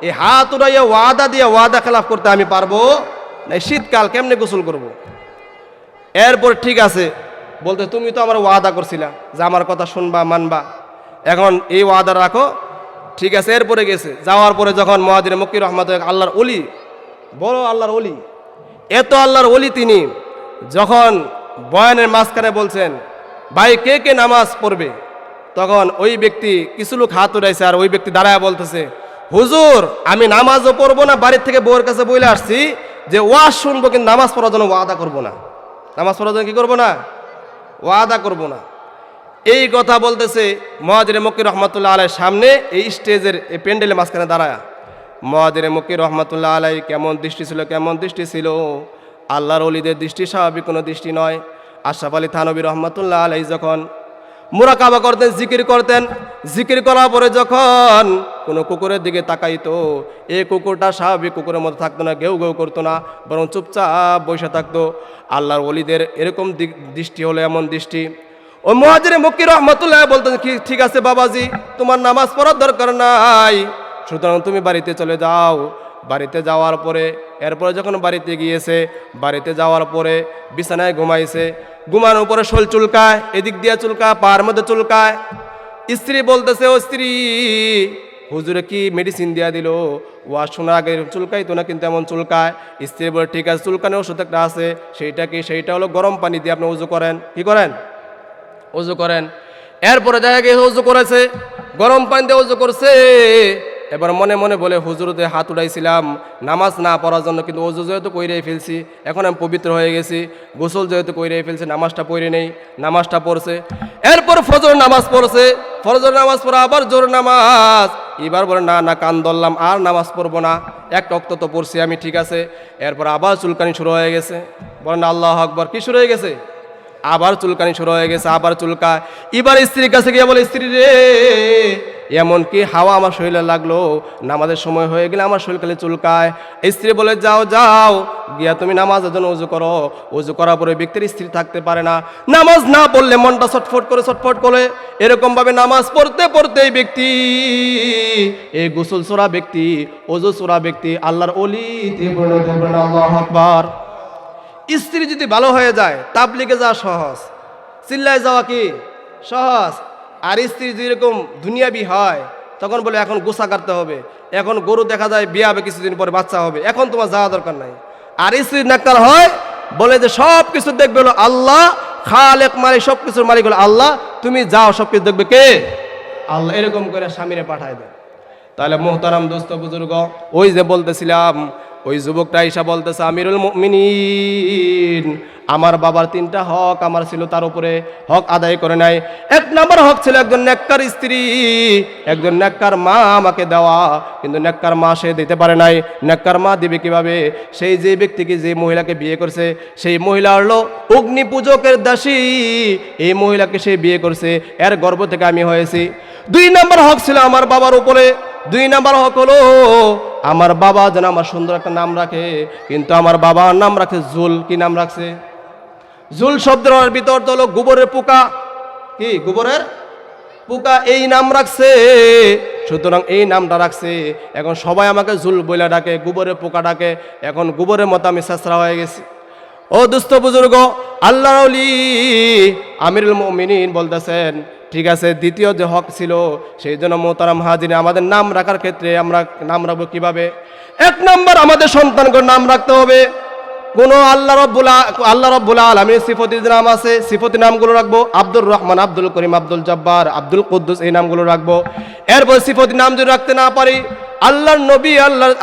এই হাত উঠাইয়া ওয়াদা দিয়ে ওয়াদা খেলাফ করতে আমি পারবো না। শীতকাল কেমনে গোসল করব? এরপর ঠিক আছে বলতে, তুমি তো আমার ওয়াদা করছিলা যে আমার কথা শুনবা মানবা, এখন এই ওয়াদা রাখো। ঠিক আছে। এরপরে গেছে। যাওয়ার পরে যখন মুহাজিরে মক্কি রহমাতুল্লাহ আল্লাহর ওলি, বড় আল্লাহর ওলি, এত আল্লাহর ওলি, তিনি যখন বয়ানের মাঝখানে বলছেন ভাই কে কে নামাজ পড়বে, তখন ওই ব্যক্তি কিছু লোক হাত উঠাইছে আর ওই ব্যক্তি দাঁড়ায় বলতেছে, হুজুর আমি নামাজও পড়বো না, বাড়ির থেকে বউয়ের কাছে বলে আসছি যে ওয়াজ শুনবো, কিন্তু নামাজ পড়ার জন্য ওয়াদা করবো না। নামাজ পড়ার জন্য কি করবো না? ওয়াদা করবো না। এই কথা বলতেছে মুহাজিরে মক্কি রহমাতুল্লাহ আলাইহির সামনে এই স্টেজের এই প্যান্ডেলের মাঝখানে দাঁড়ায়। মুহাজিরে মক্কি রহমাতুল্লাহ আলাইহি কেমন দৃষ্টি ছিল, কেমন দৃষ্টি ছিল! আল্লাহর ওলিদের দৃষ্টি স্বাভাবিক কোনো দৃষ্টি নয়। আশরাফ আলী থানভী রহমাতুল্লাহ আলাইহি যখন মুরাকাবা করতেন, জিকির করতেন, জিকির করার পরে যখন কোনো কুকুরের দিকে তাকাইতো, এই কুকুরটা স্বাভাবিক কুকুরের মতো থাকতো না, ঘেউ ঘেউ করতো না, বরং চুপচাপ বসে থাকতো। আল্লাহর ওলিদের এরকম দৃষ্টি হলো এমন দৃষ্টি। ও মুহাজিরে মক্কি রহমাতুল্লাহ বলতেন, ঠিক আছে বাবাজি, তোমার নামাজ পড়ার দরকার নাই, সুতরাং তুমি বাড়িতে চলে যাও। বাড়িতে যাওয়ার পরে এরপরে যখন বাড়িতে গিয়েছে, বাড়িতে যাওয়ার পরে বিছানায় ঘুমাইছে, ঘুমানোর পরে শোল চুলকায়, এদিক দিয়ে চুলকায়, পায়ের মধ্যে চুলকায়। স্ত্রী বলতেছে, ও স্ত্রী হুজুরে কি মেডিসিন দিয়া দিল? ওয়াজ শোনার আগে চুলকাইতো না, কিন্তু এমন চুলকায়। স্ত্রী বলে, ঠিক আছে চুলকানোর ওষুধ একটা আছে, সেইটা কি? সেইটা হলো গরম পানি দিয়ে আপনি উজু করেন। কি করেন? উজু করেন। এরপরে দেখা গিয়ে উজু করেছে, গরম পানি দিয়ে উজু করছে। এবার মনে মনে বলে, হুজুরদের হাত উঠাইছিলাম নামাজ না পড়ার জন্য, কিন্তু ওযু যেহেতু কইরেই ফেলছি, এখন আমি পবিত্র হয়ে গেছি, গোসল যেহেতু কইরেই ফেলছি, নামাজটা পড়ে নেই। নামাজটা পড়ছে। এরপর ফজর নামাজ পড়ছে। ফজর নামাজ পড়া আবার জোর নামাজ। এবার বলে, না না কান ধরলাম, আর নামাজ পড়বো না, এক ওয়াক্ত তো পড়ছি আমি, ঠিক আছে। এরপর আবার চুলকানি শুরু হয়ে গেছে। বলেন আল্লাহু আকবার। কি শুরু হয়ে গেছে? আবার চুলকানি শুরু হয়ে গেছে, আবার চুলকায়। এবার স্ত্রীর কাছে গিয়ে বলে, স্ত্রী রে এমন কি হাওয়া আমার শরীরে লাগলো, নামাজের সময় হয়ে গেলে আমার শরীর খালি চুলকায়। স্ত্রী বলে, যাও যাও গিয়া তুমি নামাজের জন্য উজু করো। উজু করার পরে ব্যক্তির স্ত্রী থাকতে পারে না, নামাজ না পড়লে মনটা ছটফট করে এরকম ভাবে নামাজ পড়তে পড়তে এই ব্যক্তি, এই গোসল ছোড়া ব্যক্তি, ওযু ছোড়া ব্যক্তি আল্লাহর ওলি। আল্লাহু আকবার। স্ত্রী যদি ভালো হয়ে যায়, তাবলিগে যাওয়া সহজ, চিল্লায় যাওয়া কি সহজ। আর স্ত্রী যেরকম দুনিয়াবি হয়, তখন বলে এখন গোসা কাটতে হবে, এখন গরু দেখা যায় বিয়ে হবে, কিছুদিন পরে বাচ্চা হবে, এখন তোমার যাওয়া দরকার নাই। আর স্ত্রী নেককার হয়, বলে যে সব কিছু দেখবে হলো আল্লাহ, খালেক মালিক, সব কিছুর মালিক হলো আল্লাহ, তুমি যাও, সব কিছু দেখবে কে? আল্লাহ। এরকম করে স্বামীরে পাঠায় দেয়। তাহলে মোহতারাম দোস্ত বুজুর্গ, ওই যে বলতেছিলাম ওই যুবকটা ঈশা বলতেছে, আমিরুল মুমিনিন, আমার বাবার 3টা হক আমার ছিল, তার উপরে হক আদায় করে নাই। 1 নম্বর হক ছিল একজন নেককার স্ত্রী, একজন নেককার মা আমাকে দেওয়া, কিন্তু নেককার মা সে দিতে পারে নাই। নেককার মা দিবে কিভাবে? সেই যে ব্যক্তিকে, যে মহিলাকে বিয়ে করছে, সেই মহিলা হলো অগ্নি পূজকের দাসী, এই মহিলাকে সে বিয়ে করছে, এর গর্ভ থেকে আমি হয়েছি। 2 নম্বর হক ছিল আমার বাবার উপরে। 2 নম্বর হক হলো আমার বাবা যেন আমার সুন্দর একটা নাম রাখে, কিন্তু আমার বাবার নাম রাখে জুল। কি নাম রাখছে? জুল শব্দের ভিতর তো হলো গোবরের পোকা। কি? গোবরের পোকা, এই নাম রাখছে। সুতরাং এই নামটা রাখছে, এখন সবাই আমাকে জুল বইলা ডাকে, গোবরের পোকা ডাকে। এখন গোবরের মতো আমি ছেঁচড়া হয়ে গেছি। ও দুস্থ বুজুর্গ, আল্লাহর ওলি আমিরুল মুমিনিন বলতেছেন, ঠিক আছে, দ্বিতীয় যে হক ছিল, সেই জন্য মোহতারাম হাজিরিন, আমাদের নাম রাখার ক্ষেত্রে আমরা নাম রাখবো কিভাবে? 1 নম্বর, আমাদের সন্তানকে নাম রাখতে হবে কোন আল্লাহ রব্বুল আলামিনের সিফতি নাম আছে, সিফতি নামগুলো রাখবো। আব্দুর রহমান, আব্দুল করিম, আব্দুল জব্বার, আব্দুল কুদ্দুস, এই নামগুলো রাখবো। এরপর সিফতি নাম যদি রাখতে না পারি, আল্লাহর নবী,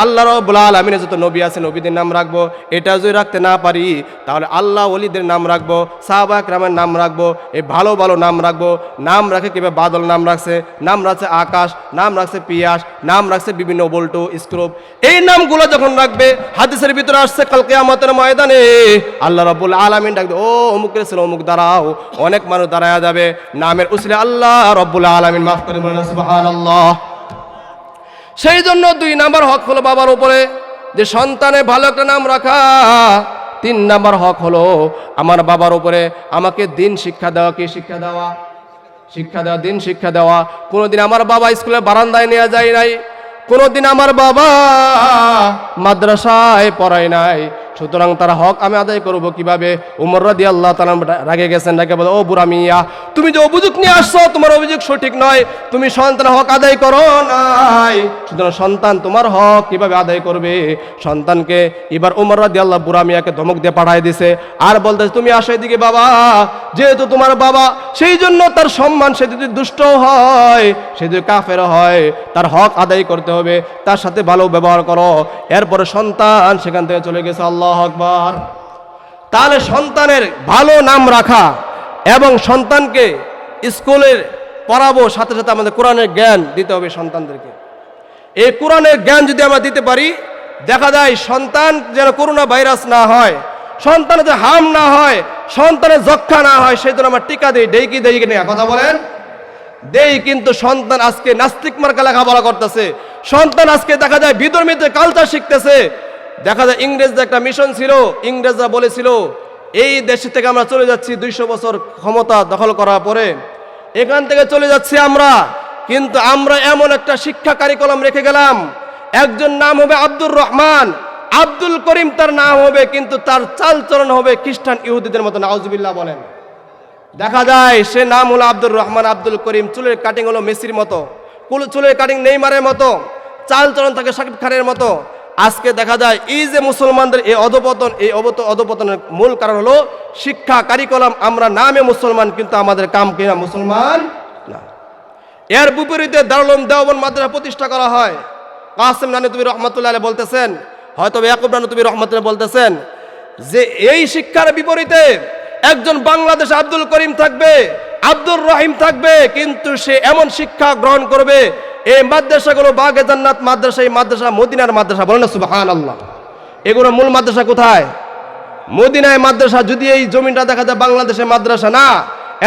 আল্লাহ রব্বুল আলামিনের যত নবী আছে নবীদের নাম রাখবো। এটা যদি রাখতে না পারি, তাহলে আল্লাহ ওলিদের নাম রাখবো, সাহাবা কেরামের নাম রাখবো, এই ভালো ভালো নাম রাখবো। নাম রাখে কিভাবে? বাদল নাম রাখছে, নাম রাখছে আকাশ, নাম রাখছে পিয়াস, নাম রাখছে বিভিন্ন বল্টু, স্ক্রুপ। এই নামগুলো যখন রাখবে, হাদিসের ভিতরে আসছে কাল কিয়ামতের ময়দানে আল্লাহ রাব্বুল আলামিন ডাকবে, ও অমুকের ছিল অমুক দাঁড়াও। অনেক মানুষ দাঁড়ায়া যাবে, নামের উসিলে আল্লাহ রাব্বুল আলামিন মাফ করে বলেন সুবহানাল্লাহ। সেই জন্য 2 নম্বর হক হলো বাবার উপরে, যে সন্তানে ভালো একটা নাম রাখা। 3 নম্বর হক হলো আমার বাবার উপরে আমাকে দিন শিক্ষা দেওয়া। কি শিক্ষা দেওয়া? শিক্ষা দেওয়া, দিন শিক্ষা দেওয়া। কোনোদিন আমার বাবা স্কুলের বারান্দায় নিয়ে যায় নাই, কোনোদিন আমার বাবা মাদ্রাসায় পড়ায় নাই। সুতরাং তার হক আমি আদায় করবো কিভাবে? উমর রাদিয়াল্লাহু তাআলা রাগে গেছেন, রাগে বলে, ও বুড়া মিয়া, তুমি যে অভিযোগ নিয়ে আসছো, তোমার অভিযোগ সঠিক নয়, তুমি সন্তানের হক আদায় করো নাই। সুতরাং সন্তান তোমার হক কিভাবে আদায় করবে? সন্তানকে এবার উমর রাদিয়াল্লাহু বুড়া মিয়াকে ধমক দিয়ে পাঠায় দিছে, আর বলতেছে, তুমি আসো এদিকে বাবা, যেহেতু তোমার বাবা, সেই জন্য তার সম্মান, সে যদি দুষ্ট হয়, সে যদি কাফের হয়, তার হক আদায় করতে হবে, তার সাথে ভালো ব্যবহার করো। এরপরে সন্তান সেখান থেকে চলে গেছে। আল্লাহু আকবার। তাহলে সন্তানের ভালো নাম রাখা এবং সন্তানকে স্কুলের পড়াবো, সাথে সাথে আমাদের কোরআনের জ্ঞান দিতে হবে সন্তানদেরকে। এই কোরআনের জ্ঞান যদি আমরা দিতে পারি, দেখা যায় সন্তান যেন করোনা ভাইরাস না হয়, সন্তানের যে হাম না হয়, সন্তানের যক্ষা না হয়, সেই জন্য আমরা টিকা দিই। দেই কি দেই না? কথা বলেন। দেই, কিন্তু সন্তান আজকে নাস্তিক মার্কা লেখাপড়া করতেছে। সন্তান আজকে দেখা যায় বিধর্মীতে কালচার শিখতেছে। দেখা যায় ইংরেজদের একটা মিশন ছিল, ইংরেজরা বলেছিল এই দেশ থেকে আমরা চলে যাচ্ছি, 200 বছর ক্ষমতা দখল করার পরে এখান থেকে চলে যাচ্ছি আমরা, কিন্তু আমরা এমন একটা শিক্ষা কারিকুলাম রেখে গেলাম, একজন নাম হবে আব্দুর রহমান, আব্দুল করিম তার নাম হবে, কিন্তু তার চালচলন হবে খ্রিস্টান ইহুদিদের মতো। নাউজুবিল্লাহ বলেন। দেখা যায় সে নাম হলো আব্দুর রহমান, আব্দুল করিম, চুলের কাটিং হলো মেসির মতো, চুলের কাটিং নেইমারের মতো, চালচলন থাকে শাকিব খানের মতো। আজকে দেখা যায় এই যে মুসলমানদের এই অধপতন, এই অধপতনের মূল কারণ হলো শিক্ষা কারিকুলাম। আমরা নামে মুসলমান, কিন্তু আমাদের কাম কিনা মুসলমান না। এর বিপরীতে দারুল উলুম দেওবন্দ মাদ্রাসা প্রতিষ্ঠা করা হয়। কাসেম নানুতুবি রহমাতুল্লাহ আলাইহি বলতেছেন, হয়তো ইয়াকুব নানুতুবি রহমাতুল্লাহ বলতেছেন যে এই শিক্ষার বিপরীতে একজন বাংলাদেশে আব্দুল করিম থাকবে, আব্দুর রহিম থাকবে, কিন্তু সে এমন শিক্ষা গ্রহণ করবে, এই মাদ্রাসাগুলো বাগে জান্নাত মাদ্রাসা, এই মাদ্রাসা মদিনার মাদ্রাসা। বলেন না সুবহানাল্লাহ। এগুলো মূল মাদ্রাসা কোথায়? মদিনায় মাদ্রাসা। যদি এই জমিটা দেখা যায় বাংলাদেশের মাদ্রাসা না,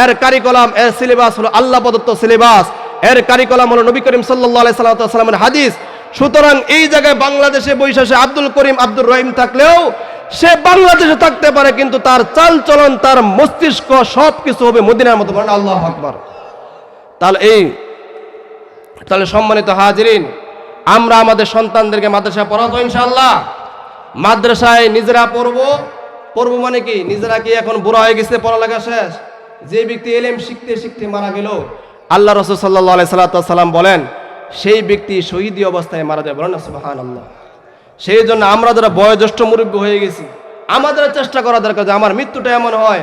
এর কারিকুলাম, এর সিলেবাস হলো আল্লাহ প্রদত্ত সিলেবাস, এর কারিকুলাম হলো নবী করিম সাল্লাল্লাহু আলাইহি সাল্লামের হাদিস। সুতরাং এই জায়গায় বাংলাদেশে বৈশাখে আব্দুল করিম, আব্দুর রহিম থাকলেও সে বাংলাদেশে থাকতে পারে, কিন্তু তার চালচলন, তার মস্তিষ্ক সবকিছু হবে মদিনার মতো। বলেন আল্লাহু আকবার। তাহলে সম্মানিত হাজিরিন, আমরা আমাদের সন্তানদেরকে মাদ্রাসায় পড়াবো ইনশাআল্লাহ। মাদ্রাসায় নিজেরা পড়বো মানে কি? নিজেরা কি এখন বুড়া হয়ে গেছে, পড়ালেখা শেষ? যে ব্যক্তি ইলম শিখতে শিখতে মারা গেল, আল্লাহ রাসূল সাল্লাল্লাহু আলাইহি সাল্লাম বলেন সেই ব্যক্তি শহীদি অবস্থায় মারা যায়। বলেন না সুবহানাল্লাহ। সেই জন্য আমরা যারা বয়োজ্যেষ্ঠ মুরব্বী হয়ে গেছি, আমাদের চেষ্টা করা দরকার যে আমার মৃত্যুটা এমন হয়,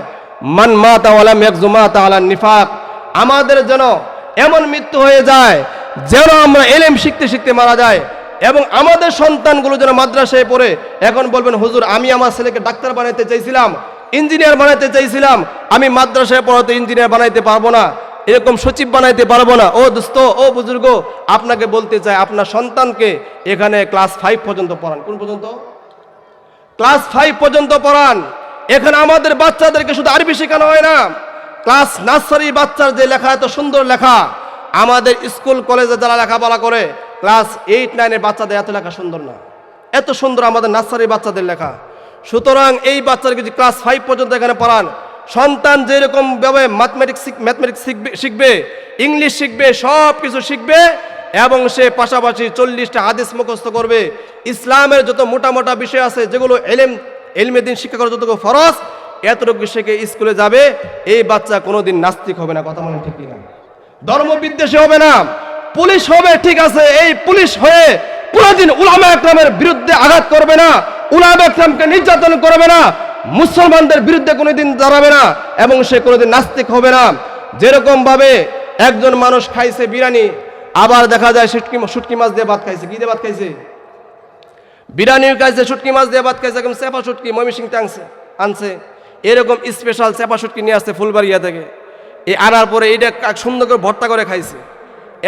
মান মাতা ওয়া লাম ইয়াকজুমাতা আলা নিফাক, আমাদের যেন এমন মৃত্যু হয়ে যায় যেন আমরা ইলম শিখতে শিখতে মারা যায়। এবং আমাদের সন্তানগুলো যেন মাদ্রাসায় পড়ে এখন বলবেন হুজুর আমি আমার ছেলেকে ডাক্তার বানাইতে চাইছিলাম, ইঞ্জিনিয়ার বানাইতে চাইছিলাম, আমি মাদ্রাসায় পড়াতে ইঞ্জিনিয়ার বানাইতে পারবো না, এরকম সচিব বানাইতে পারবো না। ও দোস্ত, ও বুজুর্গ, আপনাকে বলতে চাই আপনার সন্তানকে এখানে ক্লাস 5 পর্যন্ত পড়ান। কোন পর্যন্ত? ক্লাস 5 পর্যন্ত পড়ান। এখানে আমাদের বাচ্চাদেরকে শুধু আরবি শেখানো হয় না, ক্লাস নার্সারি বাচ্চার যে লেখা, এত সুন্দর লেখা, আমাদের স্কুল কলেজে যারা লেখাপড়া করে ক্লাস 8-9 বাচ্চাদের এত লেখা সুন্দর না, এত সুন্দর আমাদের নার্সারি বাচ্চাদের লেখা। সুতরাং এই বাচ্চাদেরকে যদি ক্লাস 5 পর্যন্ত এখানে পড়ান, সন্তান যেরকম ভাবে ম্যাথমেটিক্স শিখবে, ইংলিশ শিখবে, সব কিছু শিখবে এবং সে পাশাপাশি 40টা হাদিস মুখস্থ করবে। ইসলামের যত মোটা মোটা বিষয় আছে যেগুলো এলমে দিন শিক্ষা করা যতটুকু ফরজ, এতটুকু শিখে স্কুলে যাবে। এই বাচ্চা কোনোদিন নাস্তিক হবে না, কথা মনে ঠিক কিনা? ধর্মবিদ্বেষী হবে না, পুলিশ হবে, ঠিক আছে, এই পুলিশ হয়ে কোনোদিন উলামা একরামের বিরুদ্ধে আঘাত করবে না, উলামা একরামকে নির্যাতন করবে না, মুসলমানদের বিরুদ্ধে কোনোদিন দাঁড়াবে না এবং সে কোনোদিন নাস্তিক হবে না। যেরকম ভাবে একজন মানুষ খাইছে বিরিয়ানি, আবার দেখা যায় শুটকি মাছ দিয়ে ভাত খাইছে। কি দিয়ে ভাত খাইছে? বিরিয়ানিও খাইছে, শুটকি মাছ দিয়ে ভাত খাইছে, একদম চেপা শুটকি ময়মনসিংহ আনছে, এরকম স্পেশাল চেপা শুটকি নিয়ে আসছে ফুলবাড়িয়া থেকে। এই আনার পরে এইটা সুন্দর করে ভর্তা করে খাইছে।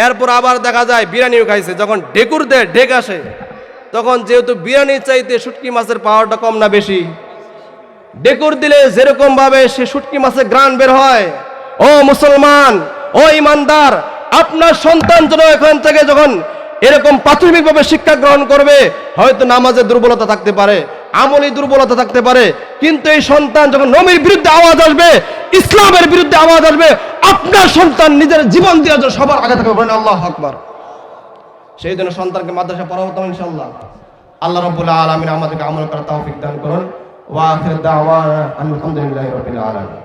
এরপর আবার দেখা যায় বিরিয়ানিও খাইছে। যখন ডেকুর দেয়, ডেক আসে, তখন যেহেতু বিরিয়ানির চাইতে শুটকি মাছের পাওয়ারটা কম না বেশি, ডেকুর দিলে যেরকম ভাবে সে শুটকি মাছের গ্রান বের হয়। ও মুসলমান, ও ইমানদার, আপনার সন্তান যেন এখান থেকে যখন এরকম প্রাথমিকভাবে শিক্ষা গ্রহণ করবে, হয়তো নামাজের দুর্বলতা থাকতে পারে, আমলি দুর্বলতা থাকতে পারে, কিন্তু এই সন্তান যখন নবীর বিরুদ্ধে আওয়াজ আসবে, ইসলামের বিরুদ্ধে আওয়াজ আসবে, আপনার সন্তান নিজের জীবন দেওয়ার জন্য সবার আগে থাকবে। বলেন আল্লাহু আকবার। সেই জন্য সন্তানকে মাদ্রাসা পড়াবো তো ইনশাআল্লাহ। আল্লাহ রাব্বুল আলামিন আমাদেরকে আমল করার তৌফিক দান করুন। ওয়া আখির দাওয়ানা আলহামদুলিল্লাহি রাব্বিল আলামিন।